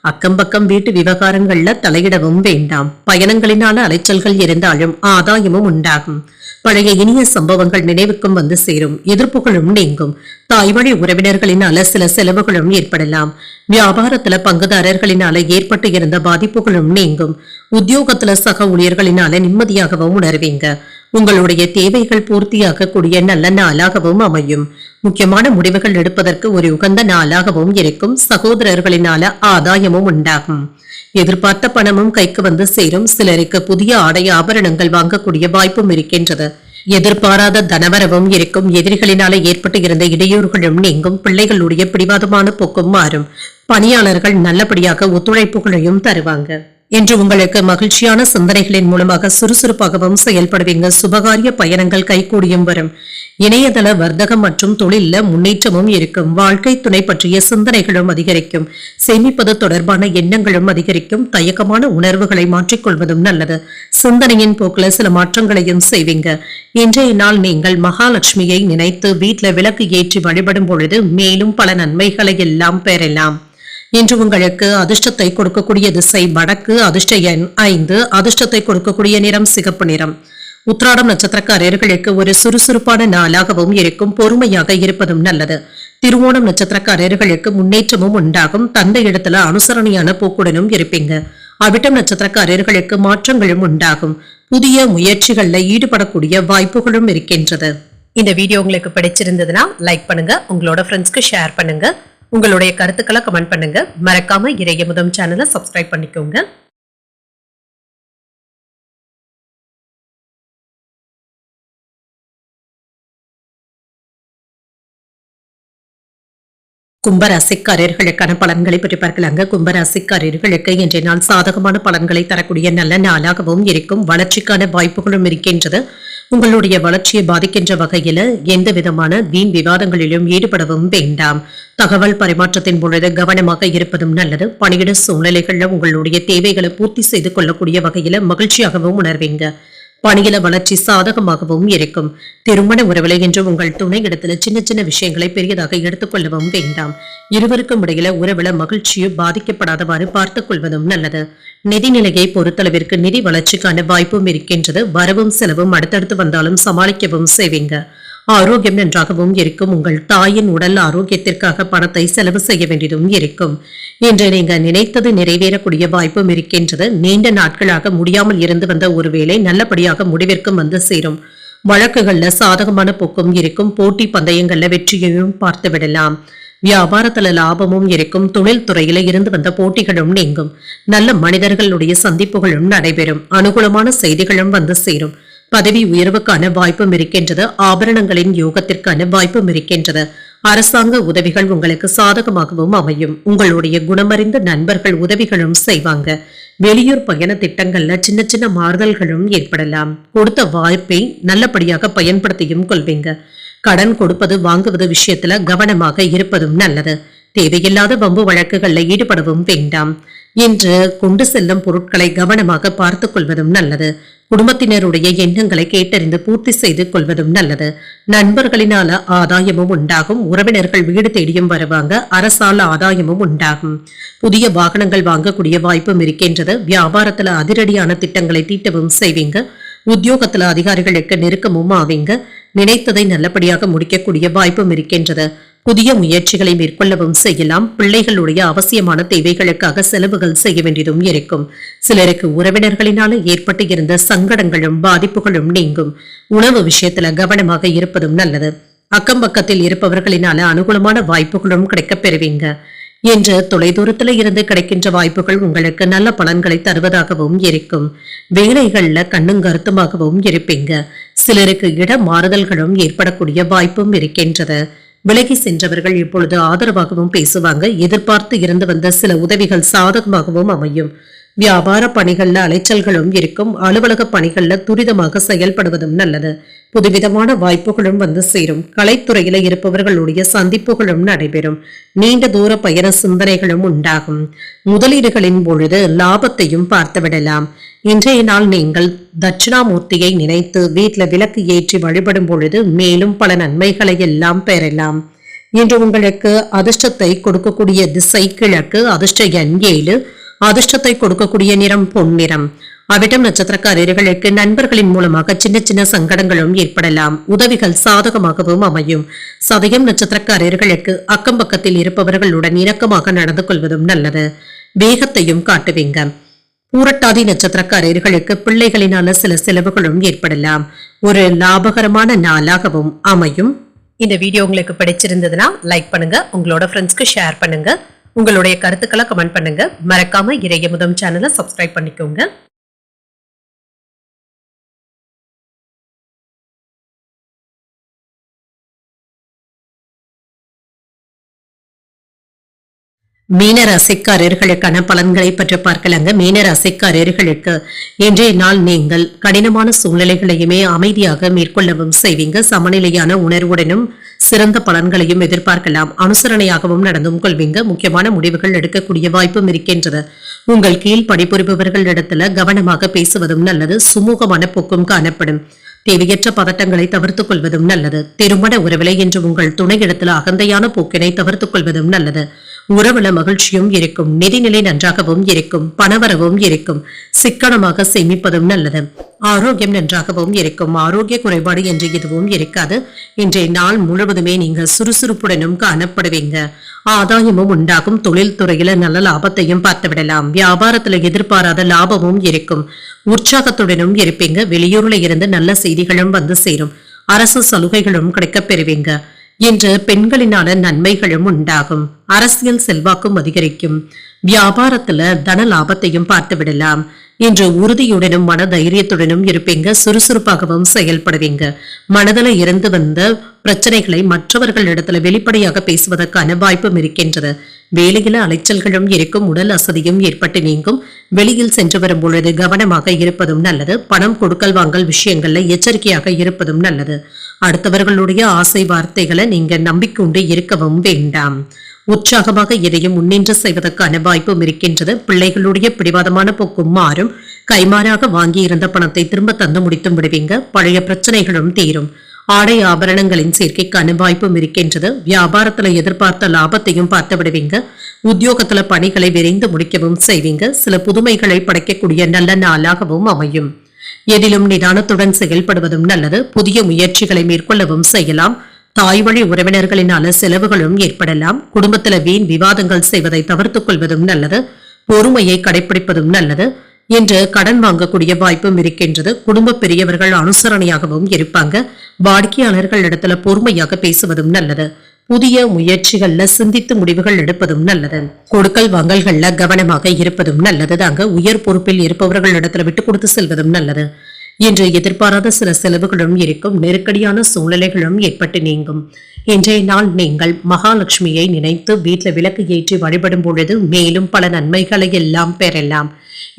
அக்கம் பக்கம் வீட்டு விவகாரங்கள்ல தலையிடவும் வேண்டாம். பயணங்களினால அலைச்சல்கள் இருந்தாலும் ஆதாயமும் உண்டாகும். பழைய இனிய சம்பவங்கள் நினைவுக்கும் வந்து சேரும். எதிர்ப்புகளும் நீங்கும். தாய்வழி உறவினர்களினால சில செலவுகளும் ஏற்படலாம். வியாபாரத்துல பங்குதாரர்களினால ஏற்பட்டு இருந்த பாதிப்புகளும் நீங்கும். உத்தியோகத்துல சக ஊழியர்களினால நிம்மதியாகவும் உணர்வீங்க. உங்களுடைய தேவைகள் பூர்த்தியாக கூடிய நல்ல நாளாகவும் அமையும். முக்கியமான முடிவுகள் எடுப்பதற்கு ஒரு உகந்த நாளாகவும் இருக்கும். சகோதரர்களினால ஆதாயமும் உண்டாகும். எதிர்பார்த்த பணமும் கைக்கு வந்து சேரும். சிலருக்கு புதிய ஆடை ஆபரணங்கள் வாங்கக்கூடிய வாய்ப்பும் இருக்கின்றது. எதிர்பாராத தனவரவும் இருக்கும். எதிரிகளினால ஏற்பட்டு இருந்த இடையூறுகளும் நீங்கும். பிள்ளைகளுடைய பிடிவாதமான போக்கும் மாறும். பணியாளர்கள் நல்லபடியாக ஒத்துழைப்புகளையும் தருவாங்க. என்று உங்களுக்கு மகிழ்ச்சியான சிந்தனைகளின் மூலமாக சுறுசுறுப்பாகவும் செயல்படுவீங்க. சுபகாரிய பயணங்கள் கைகூடியும் வரும். இணையதள வர்த்தகம் மற்றும் தொழில முன்னேற்றமும் இருக்கும். வாழ்க்கை துணை பற்றிய சிந்தனைகளும் அதிகரிக்கும். சேமிப்பது தொடர்பான எண்ணங்களும் அதிகரிக்கும். தயக்கமான உணர்வுகளை மாற்றிக்கொள்வதும் நல்லது. சிந்தனையின் போக்குல சில மாற்றங்களையும் செய்வீங்க. இன்றைய நாள் நீங்கள் மகாலட்சுமியை நினைத்து வீட்டுல விளக்கு ஏற்றி வழிபடும் பொழுது மேலும் பல நன்மைகளை எல்லாம் பெறலாம். இன்று உங்களுக்கு அதிர்ஷ்டத்தை கொடுக்கக்கூடிய திசை வடக்கு, அதிர்ஷ்ட எண் 5, அதிர்ஷ்டத்தை கொடுக்கக்கூடிய நிறம் சிகப்பு நிறம். உத்திராடம் நட்சத்திரக்காரர்களுக்கு ஒரு சுறுசுறுப்பான நாளாகவும் இருக்கும், பொறுமையாக இருப்பதும் நல்லது. திருவோணம் நட்சத்திரக்காரர்களுக்கு முன்னேற்றமும் உண்டாகும், தந்தை இடத்துல அனுசரணையான போக்குடனும் இருப்பீங்க. அவிட்டம் நட்சத்திரக்காரர்களுக்கு மாற்றங்களும் உண்டாகும், புதிய முயற்சிகள்ல ஈடுபடக்கூடிய வாய்ப்புகளும் இருக்கின்றது. இந்த வீடியோ உங்களுக்கு பிடிச்சிருந்ததுன்னா லைக் பண்ணுங்க, உங்களோட ஃப்ரெண்ட்ஸ்க்கு ஷேர் பண்ணுங்க, உங்களுடைய கருத்துக்களை கமெண்ட் பண்ணுங்க. மறக்காம இறையமுதம் சேனலை சப்ஸ்கிரைப் பண்ணிக்கோங்க. கும்பராசிக்காரர்களுக்கான பலன்களை பற்றி பார்க்கலாங்க. கும்பராசிக்காரர்களுக்கு இன்றைய நாள் சாதகமான பலன்களை தரக்கூடிய நல்ல நாளாகவும் இருக்கும், வளர்ச்சிக்கான வாய்ப்புகளும் இருக்கின்றது. உங்களுடைய வளர்ச்சியை பாதிக்கின்ற வகையில எந்த விதமான வீண் விவாதங்களிலும் ஈடுபடவும் வேண்டாம். தகவல் பரிமாற்றத்தின் பொழுது கவனமாக இருப்பதும் நல்லது. பணியிட சூழ்நிலைகள்ல உங்களுடைய தேவைகளை பூர்த்தி செய்து கொள்ளக்கூடிய வகையில மகிழ்ச்சியாகவும் உணர்வீங்க. பணியில வளர்ச்சி சாதகமாகவும் இருக்கும். திருமண உறவுல என்று உங்கள் துணை இடத்துல சின்ன சின்ன விஷயங்களை பெரியதாக எடுத்துக்கொள்ளவும் வேண்டாம். இருவருக்கும் இடையில உறவுல மகிழ்ச்சியை பாதிக்கப்படாதவாறு பார்த்துக் கொள்வதும் நல்லது. நிதிநிலையை பொறுத்தளவிற்கு நிதி வளர்ச்சிக்கான வாய்ப்பும் இருக்கின்றது. வரவும் செலவும் அடுத்தடுத்து வந்தாலும் சமாளிக்கவும் செய்வீங்க. ஆரோக்கியம் நன்றாகவும் இருக்கும். உங்கள் தாயின் உடல் ஆரோக்கியத்திற்காக பணத்தை செலவு செய்ய வேண்டியதும் இருக்கும். இன்று நீங்க நினைத்தது நிறைவேறக்கூடிய வாய்ப்பும் இருக்கின்றது. நீண்ட நாட்களாக முடியாமல் இருந்து வந்த ஒரு வேளை நல்லபடியாக முடிவிற்கும் வந்து சேரும். வழக்குகள்ல சாதகமான போக்கும் இருக்கும். போட்டி பந்தயங்கள்ல வெற்றியையும் பார்த்து விடலாம். வியாபாரத்துல லாபமும் இருக்கும். தொழில் துறையில இருந்து வந்த போட்டிகளும் நீங்கும். நல்ல மனிதர்களுடைய சந்திப்புகளும் நடைபெறும். அனுகூலமான செய்திகளும் வந்து சேரும். பதவி உயர்வுக்கான வாய்ப்பும் இருக்கின்றது. ஆபரணங்களின் யோகத்திற்கான வாய்ப்பும் இருக்கின்றது. அரசாங்க உதவிகள் உங்களுக்கு சாதகமாகவும் அமையும். உங்களுடைய குணமறிந்த நண்பர்கள் உதவிகளும் செய்வாங்க. வெளியூர் பயண திட்டங்கள்ல சின்ன சின்ன மாறுதல்களும் ஏற்படலாம். கொடுத்த வாய்ப்பை நல்லபடியாக பயன்படுத்தியும் கொள்வீங்க. கடன் கொடுப்பது வாங்குவது விஷயத்துல கவனமாக இருப்பதும் நல்லது. தேவையில்லாத வம்பு வழக்குகள்ல ஈடுபடவும் வேண்டாம். இன்று கொண்டு செல்லும் பொருட்களை கவனமாக பார்த்துக் கொள்வதும் நல்லது. குடும்பத்தினருடைய எண்ணங்களை கேட்டறிந்து பூர்த்தி செய்து கொள்வதும் நல்லது. நண்பர்களினால ஆதாயமும் உண்டாகும். உறவினர்கள் வீடு தேடியும் வருவாங்க. அரசால ஆதாயமும் உண்டாகும். புதிய வாகனங்கள் வாங்கக்கூடிய வாய்ப்பும் இருக்கின்றது. வியாபாரத்துல அதிரடியான திட்டங்களை தீட்டவும் செய்வீங்க. உத்தியோகத்துல அதிகாரிகளுக்கு நெருக்கமும் ஆவீங்க. நினைத்ததை நல்லபடியாக முடிக்கக்கூடிய வாய்ப்பும் இருக்கின்றது. புதிய முயற்சிகளை மேற்கொள்ளவும் செய்யலாம். பிள்ளைகளுடைய அவசியமான தேவைகளுக்காக செலவுகள் செய்ய வேண்டியதும் இருக்கும். சிலருக்கு உறவினர்களினால ஏற்பட்டு இருந்த சங்கடங்களும் பாதிப்புகளும் நீங்கும். உணவு விஷயத்துல கவனமாக இருப்பதும் நல்லது. அக்கம் பக்கத்தில் இருப்பவர்களினால அனுகூலமான வாய்ப்புகளும் கிடைக்கப் பெறுவீங்க. என்று தொலைதூரத்துல இருந்து கிடைக்கின்ற வாய்ப்புகள் உங்களுக்கு நல்ல பலன்களை தருவதாகவும் இருக்கும். வேலைகள்ல கண்ணும் கருத்துமாகவும் இருப்பீங்க. சிலருக்கு இட மாறுதல்களும் ஏற்படக்கூடிய வாய்ப்பும் இருக்கின்றது. விலகி சென்றவர்கள் இப்பொழுது ஆதரவாகவும் பேசுவாங்க. எதிர்பார்த்து இருந்து வந்த சில உதவிகள் சாதகமாகவும் அமையும். வியாபார பணிகள்ல அலைச்சல்களும் இருக்கும். அலுவலக பணிகள்ல துரிதமாக செயல்படுவதும் நல்லது. புதுவிதமான வாய்ப்புகளும் வந்து சேரும். கலைத்துறையில இருப்பவர்களுடைய சந்திப்புகளும் நடைபெறும். நீண்ட தூர பயண சிந்தனைகளும் உண்டாகும். முதலீடுகளின் பொழுது லாபத்தையும் பார்த்துவிடலாம். இன்றைய நாள் நீங்கள் தட்சிணாமூர்த்தியை நினைத்து வீட்டுல விளக்கு ஏற்றி வழிபடும் பொழுது மேலும் பல நன்மைகளை எல்லாம் பெறலாம். இன்று உங்களுக்கு அதிர்ஷ்டத்தை கொடுக்கக்கூடிய திசை கிழக்கு, அதிர்ஷ்ட எண் 7, அதிர்ஷ்டத்தை கொடுக்கக்கூடிய நிறம் பொன்னிறம். அவிட்டம் நட்சத்திரக்காரர்களுக்கு நண்பர்களின் மூலமாக சின்ன சின்ன சங்கடங்களும் ஏற்படலாம். உதவிகள் சாதகமாகவும் அமையும். சதயம் நட்சத்திரக்காரர்களுக்கு அக்கம் பக்கத்தில் இருப்பவர்களுடன் இணக்கமாக நடந்து கொள்வதும் நல்லது. வேகத்தையும் காட்டுவீங்க. பூரட்டாதி நட்சத்திரக்காரர்களுக்கு பிள்ளைகளினால சில செலவுகளும் ஏற்படலாம். ஒரு லாபகரமான நாளாகவும் அமையும். இந்த வீடியோ உங்களுக்கு பிடிச்சிருந்ததுன்னா லைக் பண்ணுங்க, உங்களோட ஃப்ரெண்ட்ஸ்க்கு ஷேர் பண்ணுங்க, உங்களுடைய கருத்துக்களை கமெண்ட் பண்ணுங்க. மறக்காம இறையமுதம் சேனலை சப்ஸ்கிரைப் பண்ணிக்கோங்க. மீனராசிக்காரர்களுக்கான பலன்களை பற்றி பார்க்கலாங்க. மீனராசிக்காரர்களுக்கு இன்றைய நாள் நீங்கள் கடினமான சூழ்நிலைகளையுமே அமைதியாக மேற்கொள்ளவும் செய்வீங்க. சமநிலையான உணர்வுடனும் சிறந்த பலன்களையும் எதிர்பார்க்கலாம். அனுசரணையாகவும் நடந்தும் கொள்வீங்க. முக்கியமான முடிவுகள் எடுக்கக்கூடிய வாய்ப்பும் இருக்கின்றது. உங்கள் கீழ் பணிபுரிபவர்களிடத்துல கவனமாக பேசுவதும் நல்லது. சுமூகமான போக்கும் காணப்படும். தேவையற்ற பதட்டங்களை தவிர்த்துக் கொள்வதும் நல்லது. திருமண உறவிலை என்று உங்கள் துணையிடத்தில் அகந்தையான போக்கினை தவிர்த்துக் கொள்வதும் நல்லது. உறவுல மகிழ்ச்சியும் இருக்கும், நிதிநிலை நன்றாகவும் இருக்கும், பணவரவும் இருக்கும், சிக்கனமாக சேமிப்பதும் நல்லது. ஆரோக்கியம் நன்றாகவும் இருக்கும், ஆரோக்கிய குறைபாடு என்று எதுவும் இருக்காது. இன்றைய நாள் முழுவதுமே நீங்க சுறுசுறுப்புடனும் காணப்படுவீங்க. ஆதாயமும் உண்டாகும், தொழில் துறையில நல்ல லாபத்தையும் பார்த்து விடலாம். வியாபாரத்துல எதிர்பாராத லாபமும் இருக்கும், உற்சாகத்துடனும் இருப்பீங்க. வெளியூர்ல இருந்து நல்ல செய்திகளும் வந்து சேரும், அரசு சலுகைகளும் கிடைக்கப் பெறுவீங்க. இன்று பெண்களினால நன்மைகளும் உண்டாகும், அரசியல் செல்வாக்கும் அதிகரிக்கும், வியாபாரத்துல தன லாபத்தையும் பார்த்து விடலாம். இன்று உறுதியுடனும் மன தைரியத்துடனும் இருப்பீங்க, சுறுசுறுப்பாகவும் செயல்படுவீங்க. மனதில் இருந்து வந்த பிரச்சனைகளை மற்றவர்களிடத்துல வெளிப்படையாக பேசுவதற்கான வாய்ப்பும் இருக்கின்றது. வேலையில அலைச்சல்களும் இருக்கும், உடல் அசதியும் ஏற்பட்டு நீங்கும். வெளியில் சென்று வரும் பொழுது கவனமாக இருப்பதும் நல்லது. பணம் கொடுக்கல் வாங்கல் விஷயங்கள்ல எச்சரிக்கையாக இருப்பதும் நல்லது. அடுத்தவர்களுடைய ஆசை வார்த்தைகளை நீங்க நம்பிக்கொண்டு இருக்கவும் வேண்டாம். உற்சாகமாக எதையும் முன்னின்று செய்வதற்கான வாய்ப்பும் இருக்கின்றது. பிள்ளைகளுடைய பிடிவாதமான போக்கும் மாறும். கைமாறாக வாங்கி இருந்த பணத்தை திரும்ப தந்து முடித்து விடுவீங்க. பழைய பிரச்சனைகளும் தீரும். ஆடை ஆபரணங்களின் சேர்க்கைக்கான வாய்ப்பும் இருக்கின்றது. வியாபாரத்துல எதிர்பார்த்த லாபத்தையும் பார்த்து விடுவீங்க. உத்தியோகத்துல பணிகளை விரைந்து முடிக்கவும் செய்வீங்க. சில புதுமைகளை படைக்கக்கூடிய நல்ல நாளாகவும் அமையும். எதிலும் நிதானத்துடன் செயல்படுவதும் நல்லது. புதிய முயற்சிகளை மேற்கொள்ளவும் செய்யலாம். தாய் வழி உறவினர்களினால செலவுகளும் ஏற்படலாம். குடும்பத்துல வீண் விவாதங்கள் செய்வதை தவிர்த்துக் கொள்வதும் நல்லது. பொறுமையை கடைபிடிப்பதும் நல்லது. இன்று கடன் வாங்கக்கூடிய வாய்ப்பும் இருக்கின்றது. குடும்ப பெரியவர்கள் அனுசரணையாகவும் இருப்பாங்க. வாடிக்கையாளர்கள் இடத்துல பொறுமையாக பேசுவதும் நல்லது. புதிய முயற்சிகள்ல சிந்தித்து முடிவுகள் எடுப்பதும் நல்லது. கொடுக்கல் வாங்கல்கள்ல கவனமாக இருப்பதும் நல்லது தாங்க. உயர் பொறுப்பில் இருப்பவர்கள் இடத்துல விட்டு கொடுத்து செல்வதும் நல்லது. இன்று எதிர்பாராத சில செலவுகளும் இருக்கும், நெருக்கடியான சூழ்நிலைகளும் ஏற்பட்டு நீங்கும். இன்றைய நாள் நீங்கள் மகாலட்சுமியை நினைத்து வீட்டில் விளக்கு ஏற்றி வழிபடும் பொழுது மேலும் பல நன்மைகளை எல்லாம் பெறலாம்.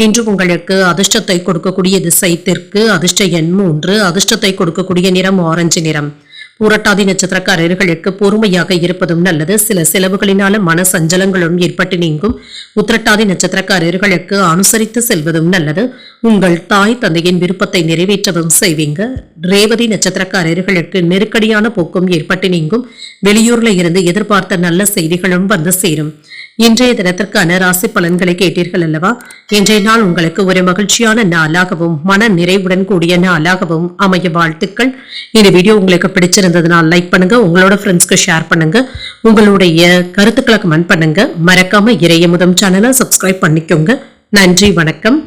இன்று உங்களுக்கு அதிர்ஷ்டத்தை கொடுக்கக்கூடிய திசை தெற்கு, அதிர்ஷ்ட எண் 3, அதிர்ஷ்டத்தை கொடுக்கக்கூடிய நிறம் ஆரஞ்சு நிறம். புரட்டாதி நட்சத்திரக்காரர்களுக்கு பொறுமையாக இருப்பதும் நல்லது. சில செலவுகளினால மன சஞ்சலங்களும் ஏற்பட்டு நீங்கும். உத்திரட்டாதி நட்சத்திரக்காரர்களுக்கு அனுசரித்து செல்வதும் நல்லது. உங்கள் தாய் தந்தையின் விருப்பத்தை நிறைவேற்றவும் செய்வீங்க. ரேவதி நட்சத்திரக்காரர்களுக்கு நெருக்கடியான போக்கும் ஏற்பட்டு நீங்கும். வெளியூர்ல இருந்து எதிர்பார்த்த நல்ல செய்திகளும் வந்து சேரும். இன்றைய தினத்திற்கான ராசி பலன்களை கேட்டீர்கள் அல்லவா? இன்றைய நாள் உங்களுக்கு ஒரு மகிழ்ச்சியான நாளாகவும் மன நிறைவுடன் கூடிய நாளாகவும் அமைய வாழ்த்துக்கள். இந்த வீடியோ உங்களுக்கு பிடிச்சிருந்ததுனால் லைக் பண்ணுங்க, உங்களோட ஃப்ரெண்ட்ஸ்க்கு ஷேர் பண்ணுங்க, உங்களுடைய கருத்துக்களை கமெண்ட் பண்ணுங்க. மறக்காம இறையமுதம் சேனலை சப்ஸ்கிரைப் பண்ணிக்கோங்க. நன்றி, வணக்கம்.